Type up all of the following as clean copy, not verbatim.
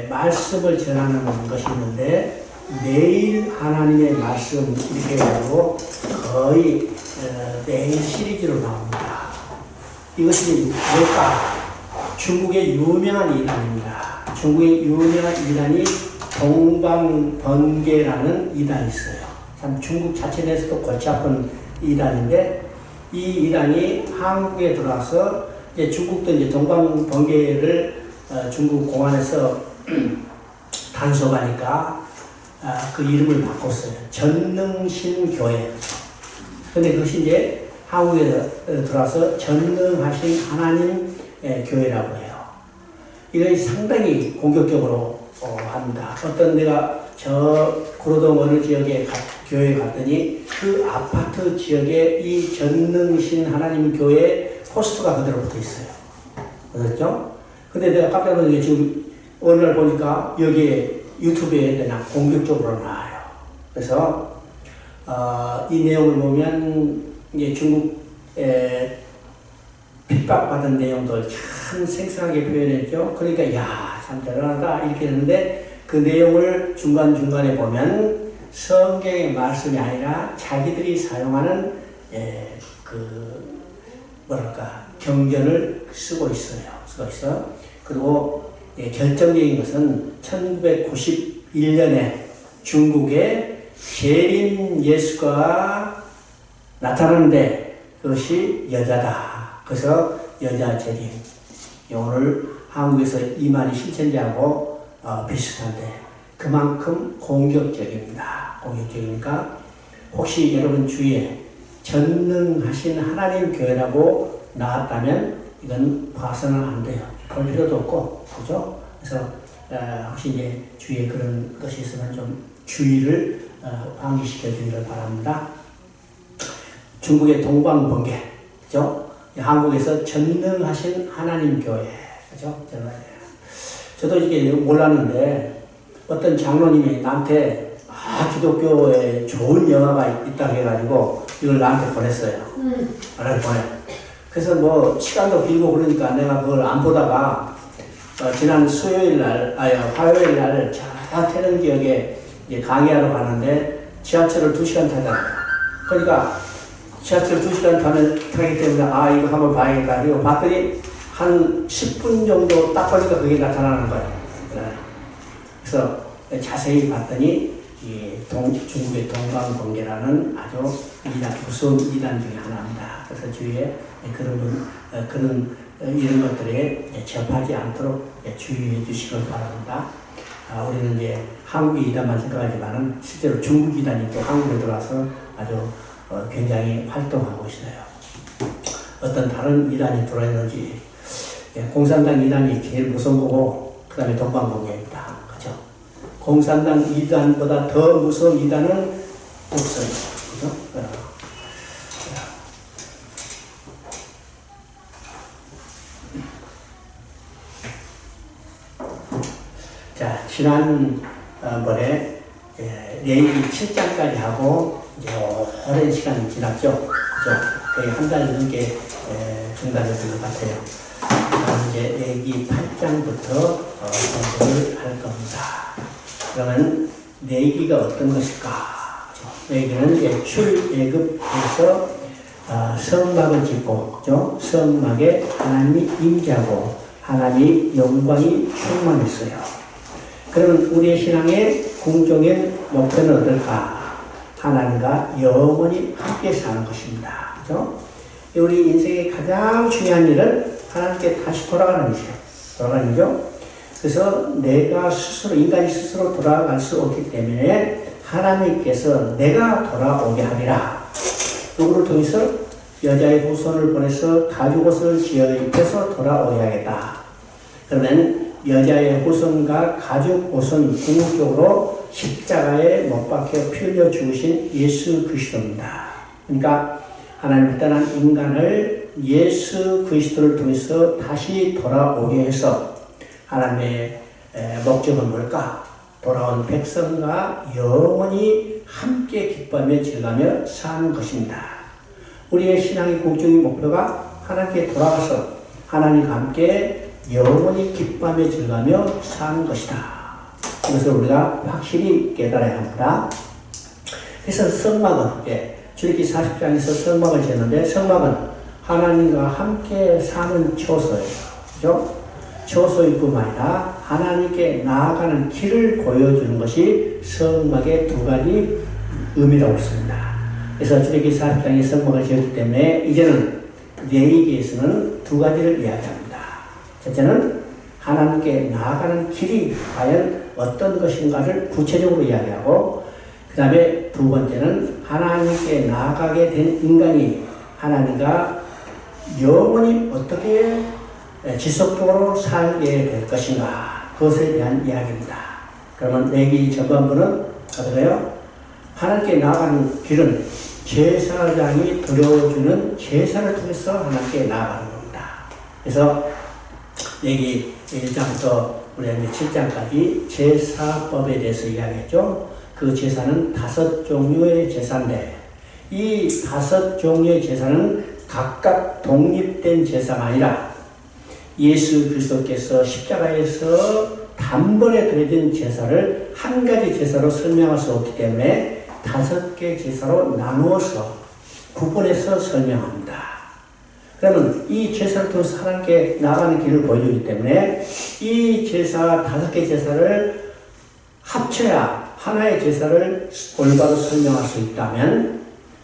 말씀을 전하는 것이 있는데 매일 하나님의 말씀 이렇게 해가지고 거의 매일 시리즈로 나옵니다. 이것이 뭘까? 중국의 유명한 이단입니다. 중국의 유명한 이단이 동방번개라는 이단이 있어요. 참 중국 자체 내에서도 골치 아픈 이단인데 이 이단이 한국에 들어와서 이제 중국도 이제 동방번개를 중국 공안에서 단속하니까 그 이름을 바꿨어요. 전능신교회. 근데 그것이 이제 한국에 들어와서 전능하신 하나님 교회라고 해요. 이것이 상당히 공격적으로 합니다. 어떤 내가 저 구로동 어느 지역에 교회에 갔더니 그 아파트 지역에 이 전능신 하나님 교회 포스터가 그대로 붙어 있어요. 그렇죠? 근데 내가 깜짝 놀란 게 지금 어느 날 보니까 여기에 유튜브에 그냥 공격적으로 나와요. 그래서 이 내용을 보면 이제 중국에 핍박받은 내용들 참 생생하게 표현했죠. 그러니까 야, 참 대단하다 이렇게 했는데 그 내용을 중간중간에 보면 성경의 말씀이 아니라 자기들이 사용하는 경전을 쓰고 있어요. 그리고 결정적인 것은 1991년에 중국에 재림 예수가 나타나는데 그것이 여자다. 그래서 여자 재림. 오늘 한국에서 이만희 신천지하고 비슷한데 그만큼 공격적입니다. 공격적이니까 혹시 여러분 주위에 전능하신 하나님 교회라고 나왔다면 이건 봐서는 안 돼요. 볼 필요도 없고, 그죠? 그래서 혹시 이제 주위에 그런 것이 있으면 좀 주의를 환기시켜 주기를 바랍니다. 중국의 동방번개, 그죠? 한국에서 전능하신 하나님 교회, 그죠? 저도 이게 몰랐는데 어떤 장로님이 나한테 기독교에 좋은 영화가 있다고 해가지고 이걸 나한테 보냈어요. 그래서 뭐 시간도 길고 그러니까 내가 그걸 안 보다가 지난 화요일 날 저 태릉 지역에 강의하러 가는데 지하철을 2시간 타잖아요. 그러니까 지하철 2시간 타기 때문에 이거 한번 봐야겠다. 그리고 봤더니 한 10분 정도 딱 보니까 그게 나타나는 거예요. 그래서 자세히 봤더니 중국의 동방번개라는 아주 무서운 이단 중에 하나입니다. 그래서 주위에 그런 이런 것들에 접하지 않도록 주의해 주시길 바랍니다. 우리는 이제 한국의 이단만 생각하지만은 실제로 중국 이단이 또 한국에 들어와서 아주 굉장히 활동하고 있어요. 어떤 다른 이단이 들어있는지 공산당 이단이 제일 무서운 거고 그 다음에 동방번개입니다. 그죠? 공산당 이단보다 더 무서운 이단은 없어요. 그죠? 자, 지난번에 레위기 7장까지 하고 이제 오랜 시간이 지났죠. 그죠? 거의 한 달 넘게 중단했던 것 같아요. 이제 레위기 8장부터 공부를 할 겁니다. 그러면 레위기가 어떤 것일까? 레위기는 이제 출애굽에서 성막을 짓고, 그죠? 성막에 하나님이 임재하고 하나님의 영광이 충만했어요. 그러면 우리의 신앙의 궁정의 목표는 어떨까? 하나님과 영원히 함께 사는 것입니다. 그죠? 우리 인생의 가장 중요한 일은 하나님께 다시 돌아가는 일이에요. 돌아가는 일이죠. 그래서 내가 스스로, 인간이 스스로 돌아갈 수 없기 때문에 하나님께서 내가 돌아오게 하리라. 누구를 통해서 여자의 후손을 보내서 가죽옷을 지어 입혀서 돌아오게 하겠다. 그러면 여자의 후손과 가죽옷은 궁극적으로 십자가에 못 박혀 피 흘려 죽으신 예수 그리스도입니다. 그러니까 하나님을 떠난 인간을 예수 그리스도를 통해서 다시 돌아오게 해서 하나님의 목적은 뭘까? 돌아온 백성과 영원히 함께 기뻐하며 즐거며 사는 것입니다. 우리의 신앙의 공적인 목표가 하나님께 돌아가서 하나님과 함께 영원히 기뻐하며 즐거하며 사는 것이다. 이것을 우리가 확실히 깨달아야 합니다. 그래서 성막은, 출애굽기 40장에서 성막을 지었는데, 성막은 하나님과 함께 사는 처소예요. 그죠? 처소일 뿐만 아니라 하나님께 나아가는 길을 보여주는 것이 성막의 두 가지 의미라고 했습니다. 그래서 출애굽기 40장에 성막을 지었기 때문에 이제는 레위기에서는 두 가지를 이야기합니다. 첫째는 하나님께 나아가는 길이 과연 어떤 것인가를 구체적으로 이야기하고, 그 다음에 두 번째는 하나님께 나아가게 된 인간이 하나님과 영원히 어떻게 지속적으로 살게 될 것인가, 그것에 대한 이야기입니다. 그러면 레위기 전반부는 어떤가요? 하나님께 나아가는 길은 제사장이 드려주는 제사를 통해서 하나님께 나아가는 겁니다. 그래서 레위기 1장부터 우리 7장까지 제사법에 대해서 이야기했죠. 그 제사는 5종류의 제사인데, 이 5종류의 제사는 각각 독립된 제사가 아니라 예수 그리스도께서 십자가에서 단번에 드려진 제사를 한 가지 제사로 설명할 수 없기 때문에 5개 제사로 나누어서 구분해서 설명합니다. 그러면 이 제사를 통해서 하나님께 나아가는 길을 보여주기 때문에 이 제사 5개 제사를 합쳐야 하나의 제사를 올바로 설명할 수 있다면,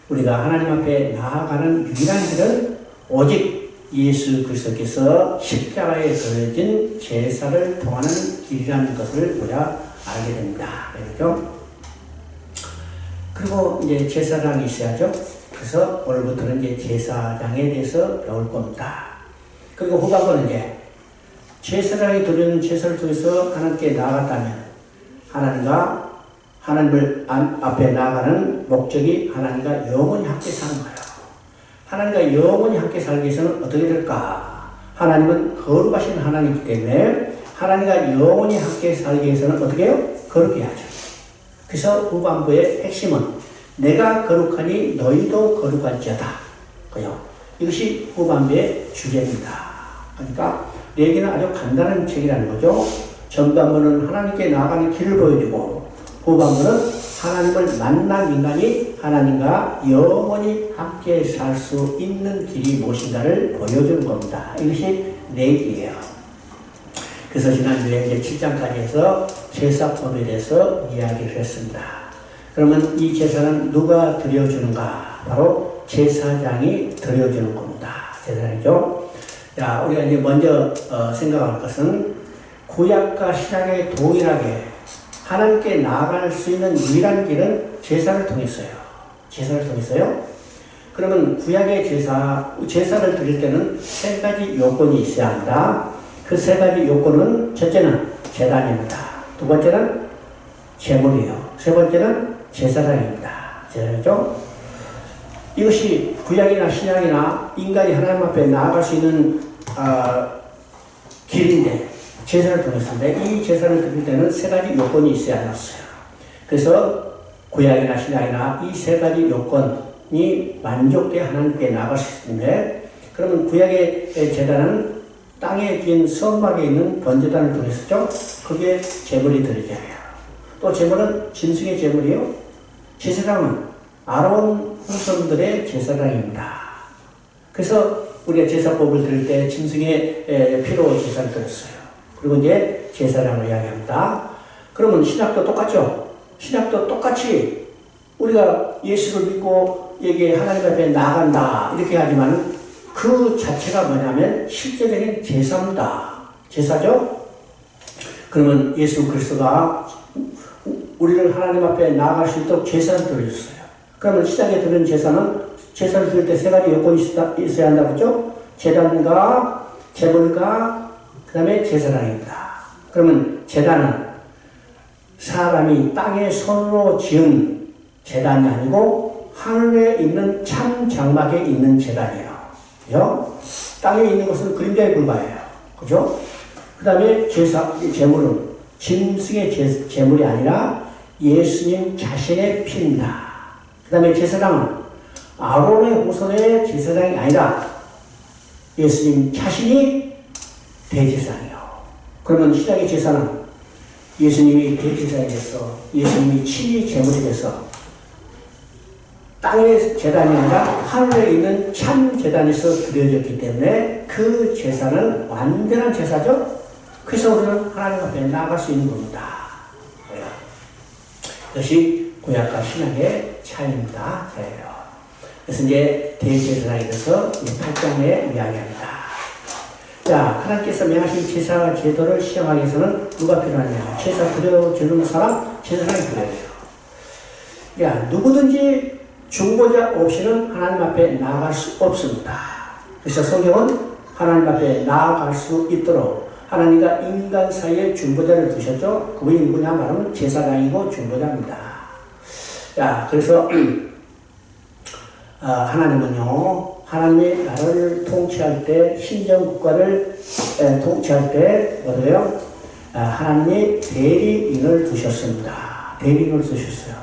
우리가 하나님 앞에 나아가는 유일한 길은 오직 예수 그리스도께서 십자가에 드려진 제사를 통하는 길이라는 것을 우리가 알게 됩니다. 그렇죠? 그리고 이제 제사장이 있어야죠. 그래서 오늘부터는 이제 제사장에 대해서 배울 겁니다. 그리고 후반부는 이제 제사장이 드리는 제사를 통해서 하나님께 나아갔다면 하나님과 하나님을 앞에 나아가는 목적이 하나님과 영원히 함께 사는 거예요. 하나님과 영원히 함께 살기 위해서는 어떻게 될까? 하나님은 거룩하신 하나님이기 때문에 하나님과 영원히 함께 살기 위해서는 어떻게 해요? 거룩해야 하죠. 그래서 후반부의 핵심은 내가 거룩하니 너희도 거룩할지어다. 그요. 이것이 후반부의 주제입니다. 그러니까 레위기는 아주 간단한 책이라는 거죠. 전반부는 하나님께 나아가는 길을 보여주고, 후반부는 하나님을 만난 인간이 하나님과 영원히 함께 살 수 있는 길이 무엇인가를 보여주는 겁니다. 이것이 레위기예요. 그래서 지난주에 이제 7장까지 해서 제사법에 대해서 이야기를 했습니다. 그러면 이 제사는 누가 드려주는가? 바로 제사장이 드려주는 겁니다. 제사장이죠. 자, 우리가 이제 먼저 생각할 것은 구약과 신약의 동일하게 하나님께 나아갈 수 있는 유일한 길은 제사를 통해서요. 제사를 통해서요. 그러면 구약의 제사를 드릴 때는 3가지 요건이 있어야 합니다. 그 3가지 요건은, 첫째는 제단입니다. 두 번째는 제물이에요. 세 번째는 제사장입니다. 제사장이죠. 이것이 구약이나 신약이나 인간이 하나님 앞에 나아갈 수 있는 길인데, 제사를 통했는데, 이 제사를 드릴 때는 3가지 요건이 있어야 했어요. 그래서 구약이나 신약이나 이 3가지 요건이 만족돼야 하나님께 나아갈 수 있는데, 그러면 구약의 제단은 땅에 빈 성막에 있는 번제단을 통해서죠. 그게 제물이 드려져야 해요. 또 제물은 짐승의 제물이요. 제사장은 아론 후손들의 제사장입니다. 그래서 우리가 제사법을 드릴 때 짐승의 피로 제사를 드렸어요. 그리고 이제 제사장을 이야기합니다. 그러면 신약도 똑같죠? 신약도 똑같이 우리가 예수를 믿고 여기 하나님 앞에 나아간다 이렇게 하지만 그 자체가 뭐냐면 실제적인 제사입니다. 제사죠? 그러면 예수 그리스도가 우리를 하나님 앞에 나아갈 수 있도록 제사를 드려줬어요. 그러면 시작에 드리는 제사를 드릴 때 3가지 요건이 있어야 한다고 했죠? 제단과 제물과 그 다음에 제사장입니다. 그러면 제단은 사람이 땅에 손으로 지은 제단이 아니고 하늘에 있는 참 장막에 있는 제단이에요. 그죠? 땅에 있는 것은 그림자에 불과해요. 그죠? 그 다음에 제물은 짐승의 제물이 아니라 예수님 자신의 피입니다. 그 다음에 제사장은 아론의 후손의 제사장이 아니라 예수님 자신이 대제사장이요. 그러면 신약의 제사는 예수님이 대제사장이 돼서 예수님이 친히 제물이 돼서 땅의 제단이 아니라 하늘에 있는 참 제단에서 드려졌기 때문에 그 제사는 완전한 제사죠. 그래서 우리는 하나님 앞에 나아갈 수 있는 겁니다. 이것이 구약과 신약의 차이입니다. 그래서 이제 대제사장에 대해서 8장에 이야기합니다. 자, 하나님께서 명하신 제사 제도를 시행하기 위해서는 누가 필요하냐? 제사 드려주는 사람, 제사장이 필요해요. 야, 누구든지 중보자 없이는 하나님 앞에 나아갈 수 없습니다. 그래서 성경은 하나님 앞에 나아갈 수 있도록 하나님과 인간 사이에 중보자를 두셨죠. 그분이 누구냐 말하면 제사장이고 중보자입니다. 자, 그래서 하나님은요, 하나님의 나라를 통치할 때, 신정국가를 통치할 때, 뭐래요? 하나님이 대리인을 두셨습니다. 대리인을 두셨어요.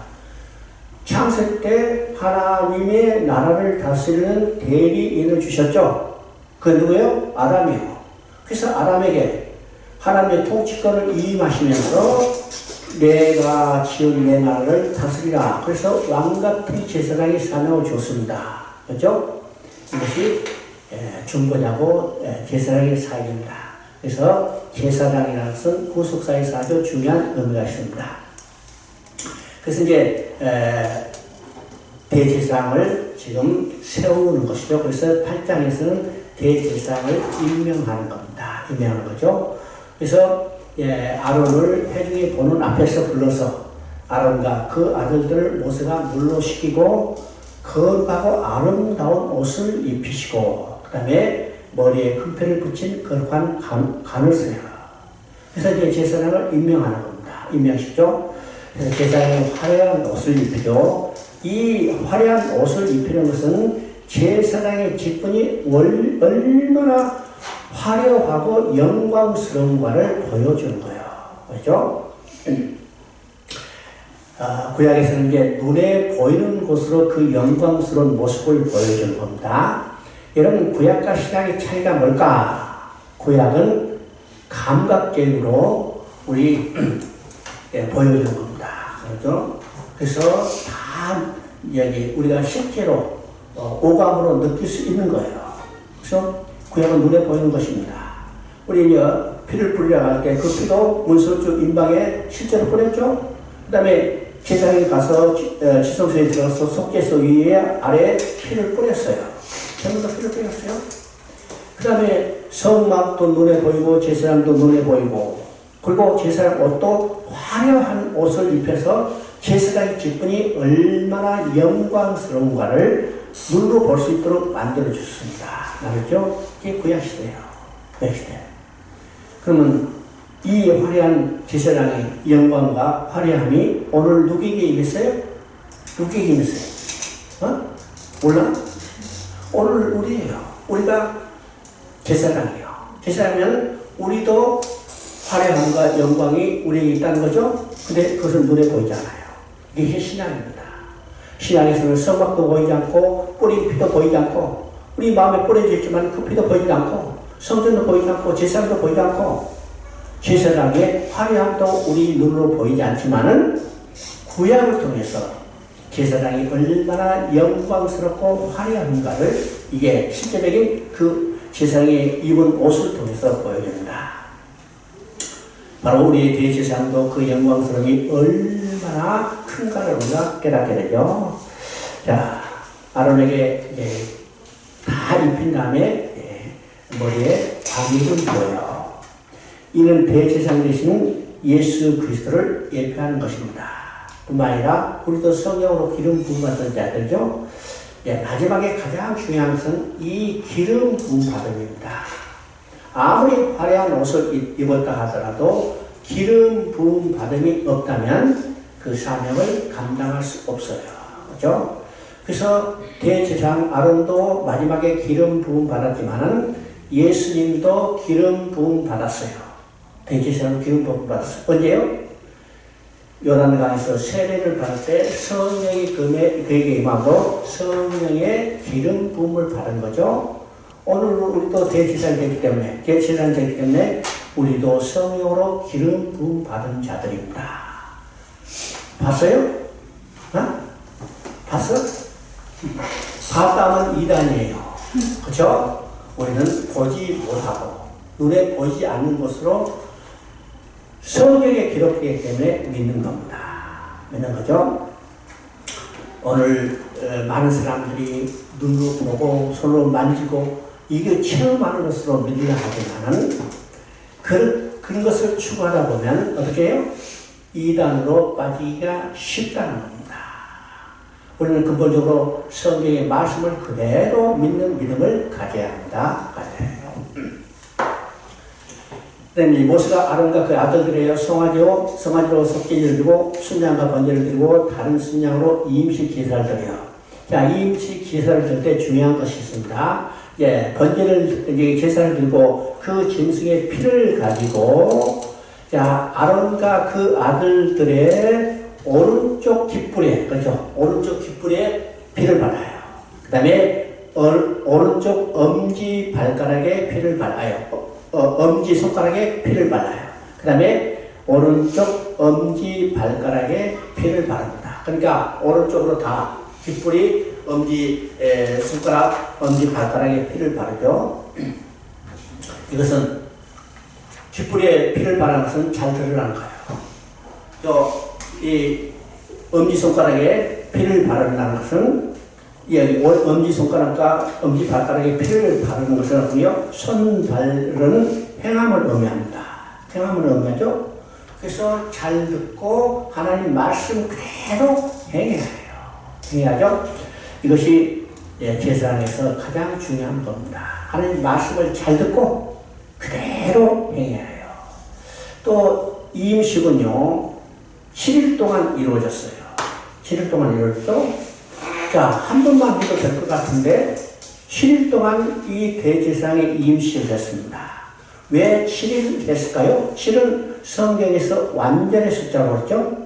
창세 때 하나님의 나라를 다스리는 대리인을 주셨죠. 그 누구예요? 아담이요. 그래서 아담에게 하나님의 통치권을 위임하시면서 내가 지은 내 나라를 다스리라. 그래서 왕같은 제사장이 사명을 줬습니다. 그렇죠? 이것이 중보자고 제사장의 사역입니다. 그래서 제사장이라는 것은 구속사에서 아주 중요한 의미가 있습니다. 그래서 이제 대제사장을 지금 세우는 것이죠. 그래서 8장에서는 대제사장을 임명하는 겁니다. 임명하는 거죠. 그래서 아론을 회중이 보는 앞에서 불러서 아론과 그 아들들을 모세가 물러시키고 거룩하고 아름다운 옷을 입히시고 그 다음에 머리에 금패를 붙인 거룩한 간을 써요. 그래서 이제 제사장을 임명하는 겁니다. 임명시죠. 그래서 제사장이 화려한 옷을 입히죠. 이 화려한 옷을 입히는 것은 제사장의 직분이 얼마나 화려하고 영광스러운가를 보여주는 거예요. 그렇죠? 구약에서는 이제 눈에 보이는 곳으로 그 영광스러운 모습을 보여주는 겁니다. 여러분, 구약과 신약의 차이가 뭘까? 구약은 감각적으로 우리 보여주는 겁니다. 그렇죠? 그래서 다 여기 우리가 실제로 오감으로 느낄 수 있는 거예요. 그래서 구약은 눈에 보이는 것입니다. 우리 이제 피를 뿌리러 갈 때 그 피도 문설주 임방에 실제로 뿌렸죠. 그 다음에 제사장이 가서 지성소에 들어가서 속죄소 위에 아래에 피를 뿌렸어요. 전부 다 피를 뿌렸어요. 그 다음에 성막도 눈에 보이고 제사장도 눈에 보이고 그리고 제사장 옷도 화려한 옷을 입혀서 제사장의 직분이 얼마나 영광스러운가를 눈으로 볼 수 있도록 만들어줬습니다. 알겠죠? 이게 구약시대예요. 구약시대. 그러면 이 화려한 제사장의 영광과 화려함이 오늘 누구에게 임했어요? 누구에게 임했어요? 몰라? 오늘 우리예요. 우리가 제사장이에요. 제사장이면 우리도 화려함과 영광이 우리에게 있다는 거죠? 근데 그것은 눈에 보이지 않아요. 이게 신앙입니다. 신앙에서는 성막도 보이지 않고 뿌린 피도 보이지 않고 우리 마음에 뿌려져 있지만 그 피도 보이지 않고 성전도 보이지 않고 제사장도 보이지 않고 제사장의 화려함도 우리 눈으로 보이지 않지만은 구약을 통해서 제사장이 얼마나 영광스럽고 화려한가를 이게 실제적인 그 제사장이 입은 옷을 통해서 보여줍니다. 바로 우리의 대제사장도 그 영광스러움이 얼마나 큰가를 우리가 깨닫게 되죠. 자, 아론에게 이제 다 입힌 다음에 머리에 방입을 줘요. 이는 대제사장 되시는 예수 그리스도를 예표하는 것입니다. 뿐만 아니라 우리도 성령으로 기름 부음받은 자들죠. 마지막에 가장 중요한 것은 이 기름 부음 받음입니다. 아무리 화려한 옷을 입었다 하더라도 기름 부음 받음이 없다면 그 사명을 감당할 수 없어요. 그렇죠? 그래서 대제사장 아론도 마지막에 기름 부음 받았지만은 예수님도 기름 부음 받았어요. 대제사장 기름 부음 받았어요. 언제요? 요단강에서 세례를 받을 때 성령이 그에게 임하고 성령의 기름 부음을 받은 거죠. 오늘 우리도 대제사장이 되기 때문에 우리도 성령으로 기름 부음 받은 자들입니다. 봤어요? 어? 봤어? 봤다면 이단이에요. 그렇죠? 우리는 보지 못하고 눈에 보이지 않는 것으로 성경에 기록되기 때문에 믿는 겁니다. 믿는 거죠? 오늘 많은 사람들이 눈으로 보고 손으로 만지고 이게 체험하는 것으로 믿으려 하지만은 그런 것을 추구하다 보면 어떻게 해요? 이단으로 빠지기가 쉽다는 겁니다. 우리는 근본적으로 성경의 말씀을 그대로 믿는 믿음을 가져야 합니다. 가져야 해요. 그다음에 모세가 아론과 그 아들들에게 송아지로 속죄제를 드리고 순양과 번제를 드리고 다른 순양으로 이임식 제사를 드려요. 자, 이임식 제사를 드릴 때 중요한 것이 있습니다. 예, 번제를 이제 제사를 드리고 그 짐승의 피를 가지고 자, 아론과 그 아들들의 오른쪽 깃불에, 그렇죠? 오른쪽 깃불에 피를 발라요. 그 다음에 오른쪽 엄지 발가락에 피를 발라요. 엄지 손가락에 피를 발라요. 그 다음에 오른쪽 엄지 발가락에 피를 바릅니다. 그러니까 오른쪽으로 다 깃불이 엄지 손가락, 엄지 발가락에 피를 바르죠. 이것은 깃불에 피를 바르는 것은 잘 들으라는 거예요. 이 엄지손가락에 피를 바른다는 것은 엄지손가락과 엄지발가락에 피를 바르는 것은 어떻게요? 손발은 행함을 의미합니다. 행함을 의미하죠. 그래서 잘 듣고 하나님 말씀 그대로 행해야 해요. 행해야죠. 이것이 제사장에서 가장 중요한 겁니다. 하나님 말씀을 잘 듣고 그대로 행해야 해요. 또 이임식은요 7일 동안 이루어졌어요. 7일 동안 이루어졌죠? 자, 한 번만 해도 될 것 같은데 7일 동안 이 대제사장의 이임식을 했습니다. 왜 7일 했을까요? 7은 성경에서 완전의 숫자라고 했죠?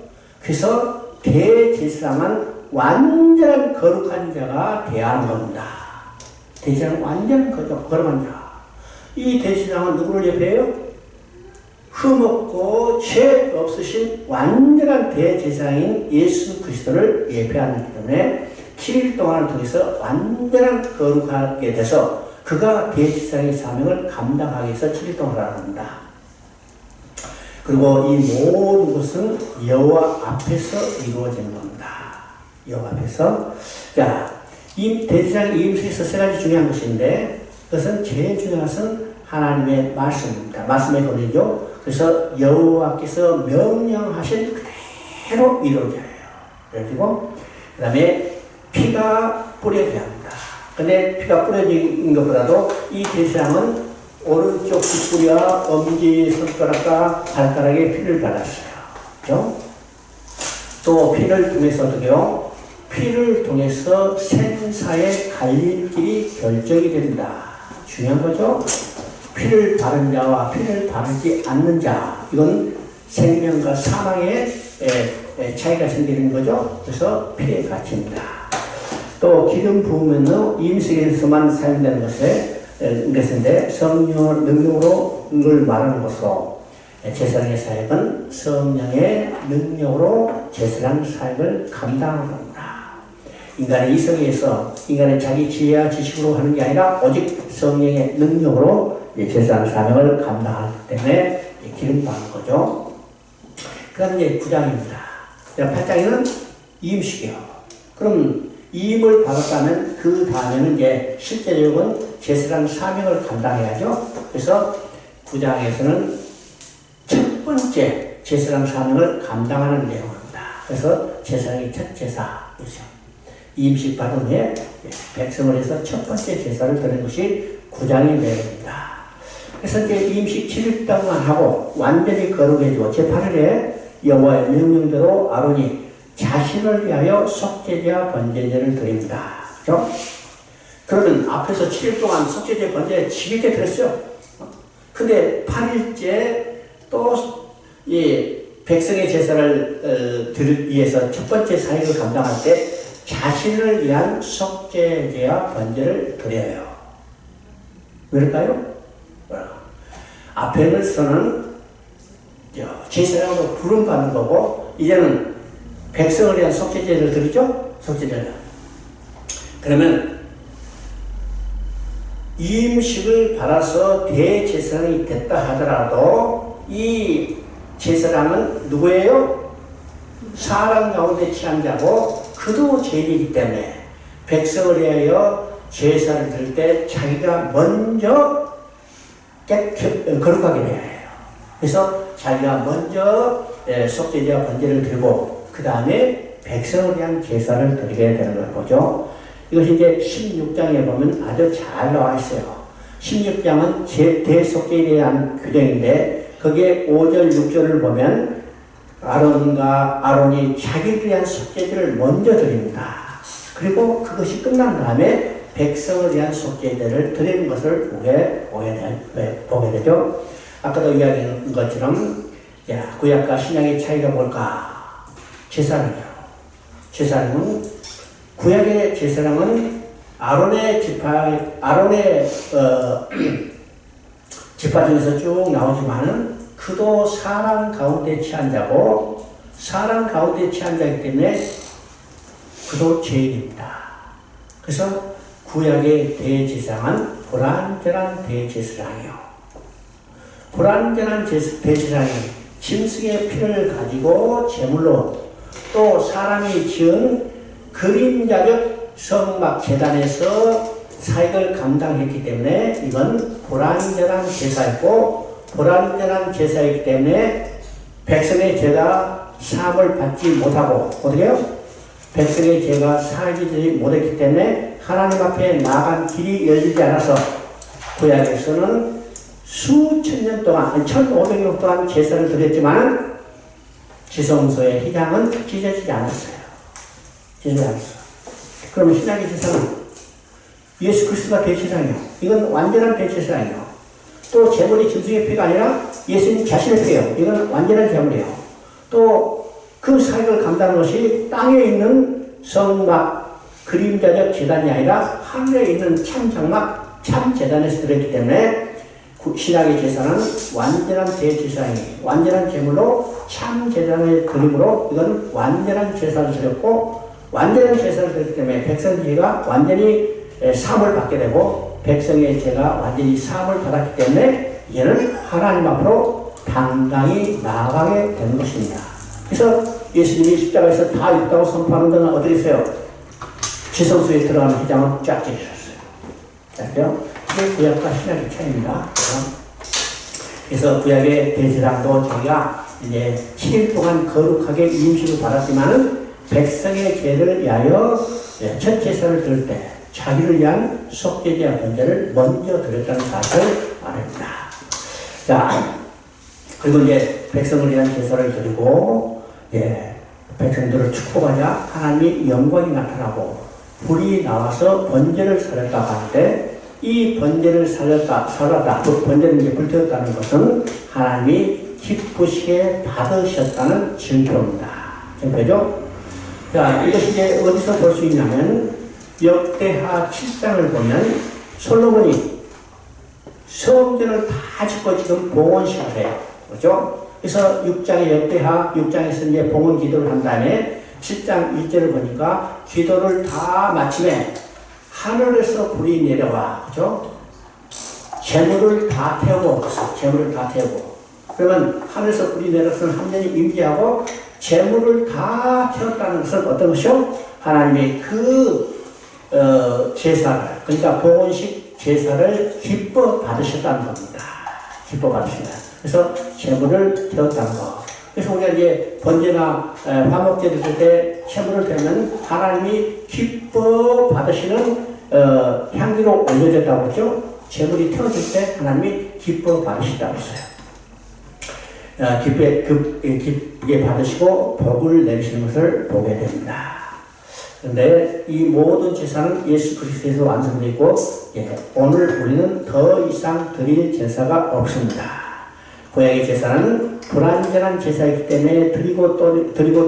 그래서 대제사장은 완전한 거룩한 자가 돼야 하는 겁니다. 대제사장은 완전한 거룩한 자. 이 대제사장은 누구를 예배해요? 흠없고 죄 없으신 완전한 대제사장인 예수 그리스도를 예배하기 때문에 7일 동안을 통해서 완전한 거룩하게 돼서 그가 대제사장의 사명을 감당하기 위해서 7일 동안 하라고 합니다. 그리고 이 모든 것은 여호와 앞에서 이루어지는 겁니다. 여호와 앞에서. 자, 이 대제사장 이임식에서 세 가지 중요한 것인데 그것은 제일 중요한 것은 하나님의 말씀입니다. 말씀의 권위죠. 그래서 여호와께서 명령하신 그대로 이루어져야 해요. 그리고 그 다음에 피가 뿌려져야 합니다. 근데 피가 뿌려진 것보다도 이 대제사장은 오른쪽 깃불이와 엄지 손가락과 발가락에 피를 발랐어요. 그렇죠? 또 피를 통해서 어떻게요? 피를 통해서 생사의 갈림길이 결정이 된다. 중요한 거죠? 피를 바른 자와 피를 바르지 않는 자, 이건 생명과 사망의 차이가 생기는 거죠. 그래서 피의 가치입니다. 또 기름 부으면 임식에서만 사용되는 것인데 성령을 능력으로 을 말하는 것으로 제사장의 사역은 성령의 능력으로 제사장 사역을 감당하는 겁니다. 인간의 이성에서 인간의 자기 지혜와 지식으로 하는 게 아니라 오직 성령의 능력으로 제사장 사명을 감당하기 때문에 기름 받는 거죠. 그 다음 이제 9장입니다. 8장에는 이임식이요. 그럼 이임을 받았다면 그 다음에는 이제 실제적으로는 제사장 사명을 감당해야죠. 그래서 9장에서는 첫 번째 제사장 사명을 감당하는 내용입니다. 그래서 제사장의 첫 제사이죠. 이임식 받은 후에 백성을 해서 첫 번째 제사를 드리는 것이 9장의 내용입니다. 그래서 이제 임식 7일 동안 하고 완전히 거룩해지고 제8일에 여호와의 명령대로 아론이 자신을 위하여 속죄제와 번제제를 드립니다. 그렇죠? 그러면 앞에서 7일 동안 속죄제 번제 지겹게 드렸어요. 근데 8일째 또 이 백성의 제사를 드리기 위해서 첫 번째 사역을 감당할 때 자신을 위한 속죄제와 번제를 드려요. 왜일까요? 앞에서는 제사장으로 부름받는 거고, 이제는 백성을 위한 속죄제를 드리죠? 속죄제를. 그러면 임식을 받아서 대제사장이 됐다 하더라도 이 제사장은 누구예요? 사람 가운데 취한 자고 그도 죄인이기 때문에 백성을 위하여 제사를 드릴 때 자기가 먼저 거룩하게 돼야 해요. 그래서 자기가 먼저 속죄제와 번제를 드리고 그 다음에 백성을 위한 제사를 드리게 되는 걸 보죠. 이것이 이제 16장에 보면 아주 잘 나와 있어요. 16장은 대속죄에 대한 규정인데 거기에 5절, 6절을 보면 아론이 자기를 위한 속죄제를 먼저 드립니다. 그리고 그것이 끝난 다음에 백성을 위한 속죄제를 드리는 것을 보게 되죠. 아까도 이야기한 것처럼 구약과 신약의 차이가 뭘까? 제사는요. 제사는 구약의 제사장은 아론의 지파 중에서 쭉 나오지만은 그도 사람 가운데 취한 자고 사람 가운데 취한 자이기 때문에 그도 죄인입니다. 그래서 구약의 대제사장은 불완전한 대제사장이요. 불완전한 대제사장이 짐승의 피를 가지고 제물로 또 사람이 지은 그림자적 성막 제단에서 사역을 감당했기 때문에 이건 불완전한 제사였고 불완전한 제사이기 때문에 백성의 죄가 사함을 받지 못하고 어떻게 해요? 백성의 죄가 사하지 못했기 때문에 하나님 앞에 나아간 길이 열리지 않아서 구약에서는 수천 년 동안 1500년 동안 제사를 드렸지만 지성소의 휘장은 찢어지지 않았어요. 그러면 신약의 제사는 예수 그리스도가 대제사장이요. 이건 완전한 대제사장이요. 또 제물이 짐승의 피가 아니라 예수님 자신의 피예요. 이건 완전한 제물이에요. 또 그 사역을 감당하는 것이 땅에 있는 성막 그림자적 제단이 아니라 하늘에 있는 참 장막 참 제단에서 들었기 때문에 신약의 제사는 완전한 대제사장이 완전한 제물로 참 제단의 그림으로 이건 완전한 제사를 드렸고 완전한 제사를 드렸기 때문에 백성의 죄가 완전히 사함을 받게 되고 백성의 죄가 완전히 사함을 받았기 때문에 이제는 하나님 앞으로 당당히 나아가게 되는 것입니다. 그래서 예수님이 십자가에서 다 있다고 선포하는 데는 어디 있어요? 지성소에 들어가는 휘장은 쫙 찢으셨어요. 알죠? 이게 구약과 신약의 차이입니다. 그래서 구약의 대제사장도 자기가 이제 7일 동안 거룩하게 임식을 받았지만은 백성의 죄를 위하여 첫 제사를 드릴 때 자기를 위한 속죄제와 번제를 먼저 드렸다는 사실을 말합니다. 자, 그리고 이제 백성을 위한 제사를 드리고 백성들을 축복하자 하나님의 영광이 나타나고 불이 나와서 번제를 살렸다고 하는데 이 번제를 살렸다, 그 번제를 이제 불태웠다는 것은 하나님이 기쁘시게 받으셨다는 증표입니다. 증표죠? 자, 이것이 이제 어디서 볼 수 있냐면 역대하 7장을 보면 솔로몬이 성전을 다 짓고 지금 봉헌식을 해요. 그렇죠? 그래서 6장의 역대하 6장에서 이제 봉헌 기도를 한 다음에 7장 1절을 보니까 기도를 다 마침에 하늘에서 불이 내려와. 그렇죠? 재물을 다 태우고 그러면 하늘에서 불이 내려서는 하나님이 임재하고 재물을 다 태웠다는 것은 어떤 것이요? 하나님의 그 제사를, 그러니까 봉헌식 제사를 기뻐 받으셨다는 겁니다. 기뻐 받으신다. 그래서 재물을 태웠다는 거. 그래서 우리가 이제 번제나 화목제를 드릴 때 재물을 태우면 하나님이 기뻐 받으시는 향기로 올려졌다고 했죠. 재물이 태워질 때 하나님이 기뻐 받으신다고 했어요. 기쁘게 받으시고 복을 내리시는 것을 보게 됩니다. 그런데 이 모든 제사는 예수 그리스도에서 완성되고 오늘 우리는 더 이상 드릴 제사가 없습니다. 구약의 제사는 불완전한 제사이기 때문에 드리고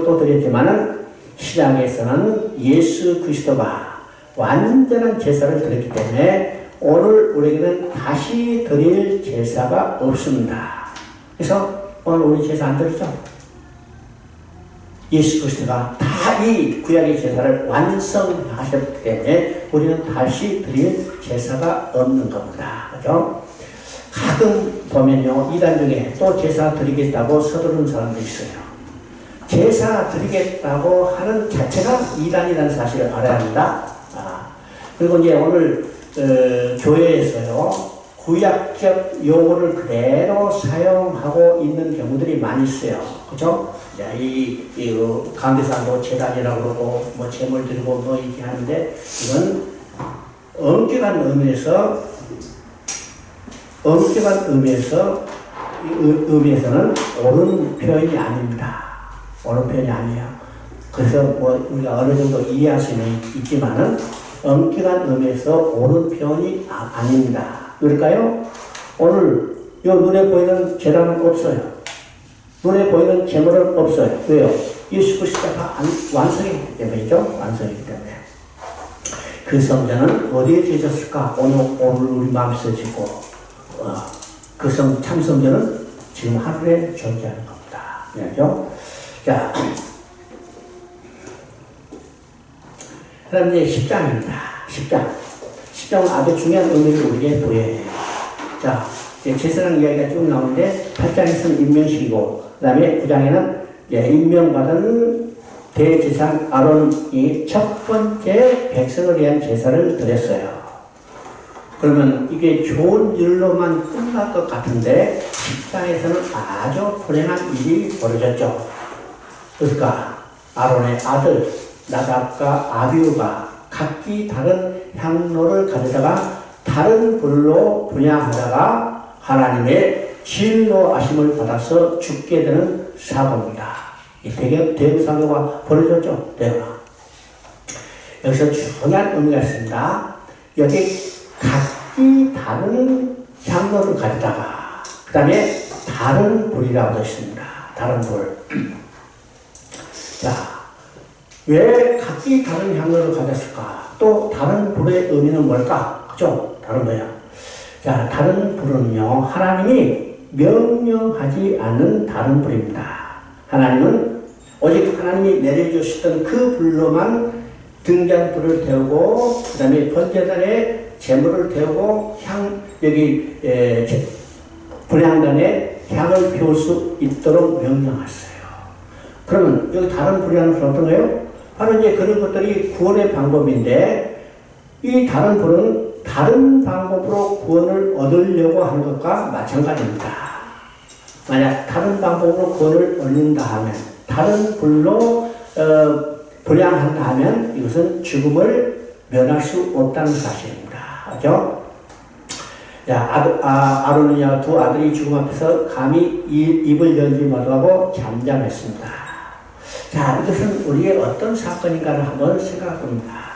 또 드렸지만은 신약에서는 예수 그리스도가 완전한 제사를 드렸기 때문에 오늘 우리에게는 다시 드릴 제사가 없습니다. 그래서 오늘 우리 제사 안 드리죠? 예수 그리스도가 다 이 구약의 제사를 완성하셨기 때문에 우리는 다시 드릴 제사가 없는 겁니다. 그죠? 가끔 보면요, 이단 중에 또 제사 드리겠다고 서두르는 사람도 있어요. 제사 드리겠다고 하는 자체가 이단이라는 사실을 알아야 합니다. 그리고 이제 오늘 교회에서요, 구약적 용어를 그대로 사용하고 있는 경우들이 많이 있어요. 그죠? 이 강대상도 재단이라고 그러고, 뭐, 재물 드리고, 뭐, 이렇게 하는데, 이건 엄격한 의미에서는 옳은 표현이 아닙니다. 옳은 표현이 아니에요. 그래서 뭐, 우리가 어느 정도 이해할 수는 있지만은, 엄격한 의미에서 옳은 표현이 아닙니다. 그럴까요? 오늘 요 눈에 보이는 재단은 없어요. 눈에 보이는 재물은 없어요. 왜요? 예수 그리스도가 완성했기 때문이죠. 완성했기 때문에. 그 성전은 어디에 지어졌을까? 오늘 우리 마음에서 짓고, 그 참 성전은 지금 하늘에 존재하는 겁니다. 그죠? 자, 그 다음 이제 10장입니다. 10장은 아주 중요한 의미를 우리에게 부여해요. 자, 제사랑 이야기가 쭉 나오는데, 8장에서는 임명식이고, 그 다음에 9장에는 임명받은 대제사장 아론이 첫 번째 백성을 위한 제사를 드렸어요. 그러면 이게 좋은 일로만 끝날 것 같은데, 10장에서는 아주 불행한 일이 벌어졌죠. 그러니까, 아론의 아들, 나답과 아비후가 각기 다른 향로를 가져다가 다른 불로 분향하다가 하나님의 진노하심을 받아서 죽게 되는 사고입니다. 이 대구 사고가 벌어졌죠. 여기서 중요한 의미가 있습니다. 여기 각기 다른 향로를 가져다가 그 다음에 다른 불이라고 되어 있습니다. 다른 불. 자, 왜 각기 다른 향로를 가졌을까? 또 다른 불의 의미는 뭘까? 그죠? 다른 거야. 자, 다른 불은요, 하나님이 명령하지 않는 다른 불입니다. 하나님은 오직 하나님이 내려주셨던 그 불로만 등잔불을 태우고, 그 다음에 번제단에 재물을 태우고, 분향단에 향을 피울 수 있도록 명령하셨어요. 그러면 여기 다른 불이라는 것은 어떤 거예요? 바로 이제 그런 것들이 구원의 방법인데, 이 다른 불은 다른 방법으로 구원을 얻으려고 하는 것과 마찬가지입니다. 만약 다른 방법으로 구원을 얻는다 하면, 다른 불로 분향한다 하면 이것은 죽음을 면할 수 없다는 사실입니다. 그죠? 아론이야 두 아들이 죽음 앞에서 감히 입을 열지 못하고 잠잠했습니다. 자, 이것은 우리의 어떤 사건인가를 한번 생각해 봅니다.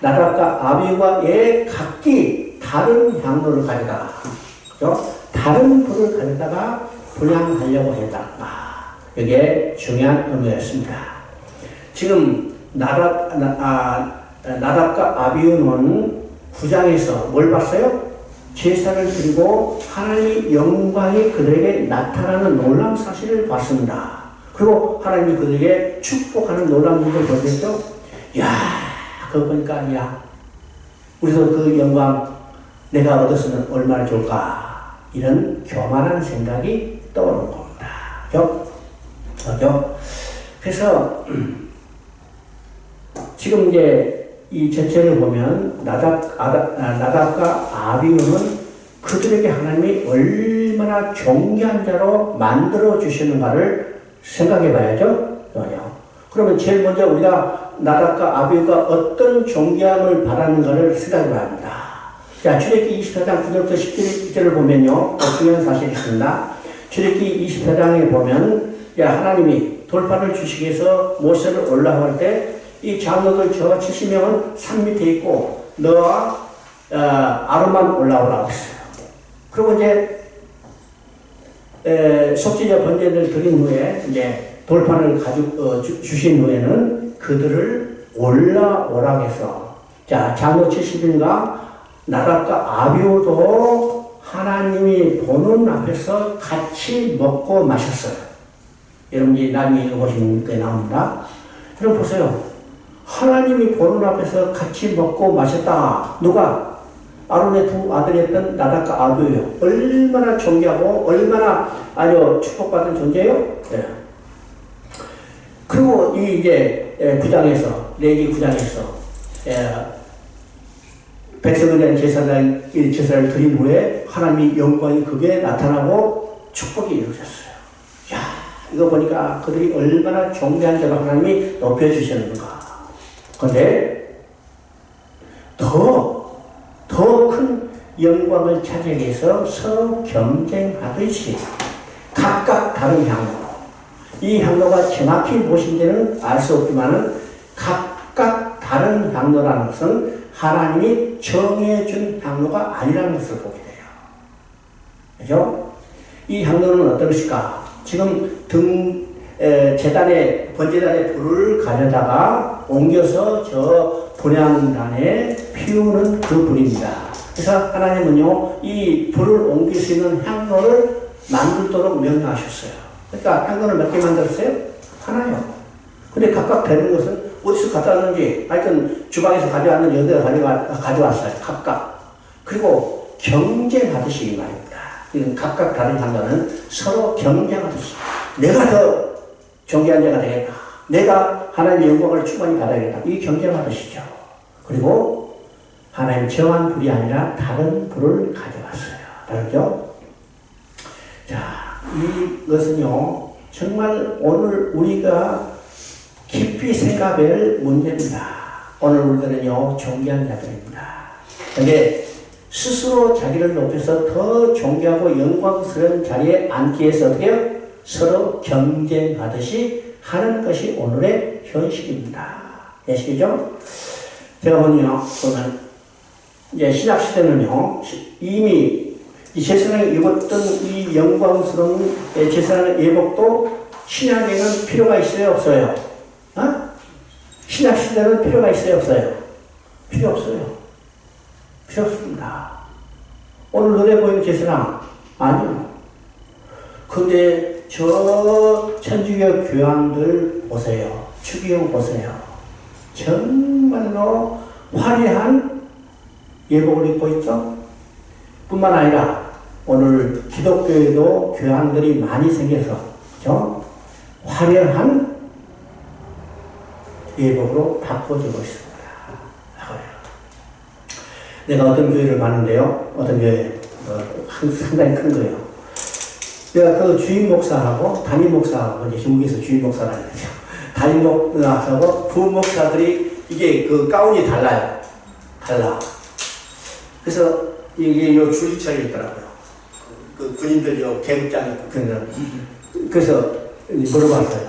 나답과 아비후가의 각기 다른 향로를 가져다가, 그죠? 다른 불을 가져다가 분향하려고 했다. 이게 중요한 의미였습니다. 지금 나답과 아비후는 9장에서 뭘 봤어요? 제사를 드리고 하나님의 영광이 그들에게 나타나는 놀라운 사실을 봤습니다. 그리고 하나님이 그들에게 축복하는 놀라운 일을 보였죠. 야, 그거 보니까, 야, 우리도 그 영광 내가 얻었으면 얼마나 좋을까. 이런 교만한 생각이 떠오르는 겁니다. 그죠? 그래서, 지금 이제 이 전체를 보면, 나답과 아비후는 그들에게 하나님이 얼마나 존귀한 자로 만들어주시는가를 생각해 봐야죠. 그러면 제일 먼저 우리가 나답과 아비후가 어떤 존귀함을 받았는가를 생각해 봐야 합니다. 자, 출애굽기 24장 9절부터 10절을 보면요, 중요한 사실이 있습니다. 출애굽기 24장에 보면, 하나님이 돌판을 주시기 위해서 모세를 올라갈 때, 이 장로들 저 70명은 산 밑에 있고, 너와 아론만 올라오라고 했어요. 그리고 이제 속죄자 번제를 드린 후에 이제 돌판을 주신 후에는 그들을 올라오라고 해서, 자, 장로 70인과 나답과 아비후도 하나님이 보는 앞에서 같이 먹고 마셨어요. 여러분이 나중에 읽어보시는 게 나옵니다. 여러분 보세요. 하나님이 보는 앞에서 같이 먹고 마셨다. 누가? 아론의 두 아들이었던 나답과 아비후예요. 얼마나 존귀하고 얼마나 아주 축복받은 존재예요. 네. 그리고 이제 9장에서 레기 9장에서 백성을 위한 제사를 드린 후에 하나님의 영광이 그게 나타나고 축복이 이루어졌어요. 야, 이거 보니까 그들이 얼마나 존귀한 자로 하나님이 높여주셨는가. 그런데 더 큰 영광을 차지하기 위해서 서로 경쟁하듯이 각각 다른 향로, 이 향로가 정확히 무엇인지는 알 수 없지만은 각각 다른 향로라는 것은 하나님이 정해준 향로가 아니라는 것을 보게 돼요. 그죠? 이 향로는 어떤 것일까? 지금 번제단에 불을 가져다가 옮겨서 저 분향단에 피우는 그 불입니다. 그래서 하나님은요, 이 불을 옮길 수 있는 향로를 만들도록 명령하셨어요. 그러니까 향로를 몇 개 만들었어요? 하나요. 근데 각각 되는 것은 어디서 갖다 왔는지, 하여튼 주방에서 가져왔는지 여기다 가져왔어요. 각각. 그리고 경쟁하듯이 말입니다. 각각 다른 향로는 서로 경쟁하듯이. 내가 더 존귀한 자가 되겠다. 내가 하나님의 영광을 충분히 받아야겠다. 이 경쟁하듯이죠. 그리고 하나님 정한 불이 아니라 다른 불을 가져왔어요. 다르죠? 자, 이것은요, 정말 오늘 우리가 깊이 생각할 문제입니다. 오늘 우리들은요, 존귀한 자들입니다. 근데 스스로 자기를 높여서 더 존귀하고 영광스러운 자리에 앉기 위해서 어떻게 해요? 서로 경쟁하듯이 하는 것이 오늘의 현실입니다. 아시겠죠? 제가 보면 이제 신약시대는요, 이미 이 제사장이 입었던 이 영광스러운 제사장의 예복도 신약에는 필요가 있어요, 없어요? 어? 신약시대는 필요가 있어요, 없어요? 필요 없어요. 필요 없습니다. 오늘 눈에 보이는 제사장, 아니요. 근데 저 천주교 교황들 보세요. 추기경 보세요. 정말로 화려한 예복을 입고 있죠? 뿐만 아니라 오늘 기독교에도 교황들이 많이 생겨서, 그죠? 화려한 예복으로 바꿔주고 있습니다. 내가 어떤 교회를 봤는데요. 어떤 교회, 상당히 큰 거예요. 내가 그 주임 목사하고 담임 목사하고, 이제 중국에서 주임 목사라는 거죠. 담임 목사하고 부목사들이 이게 그 가운이 달라요. 달라. 그래서 이게 요 줄기차게 있더라고요. 그 군인들 요 계급장에 붙는. 그래서 물어봤어요.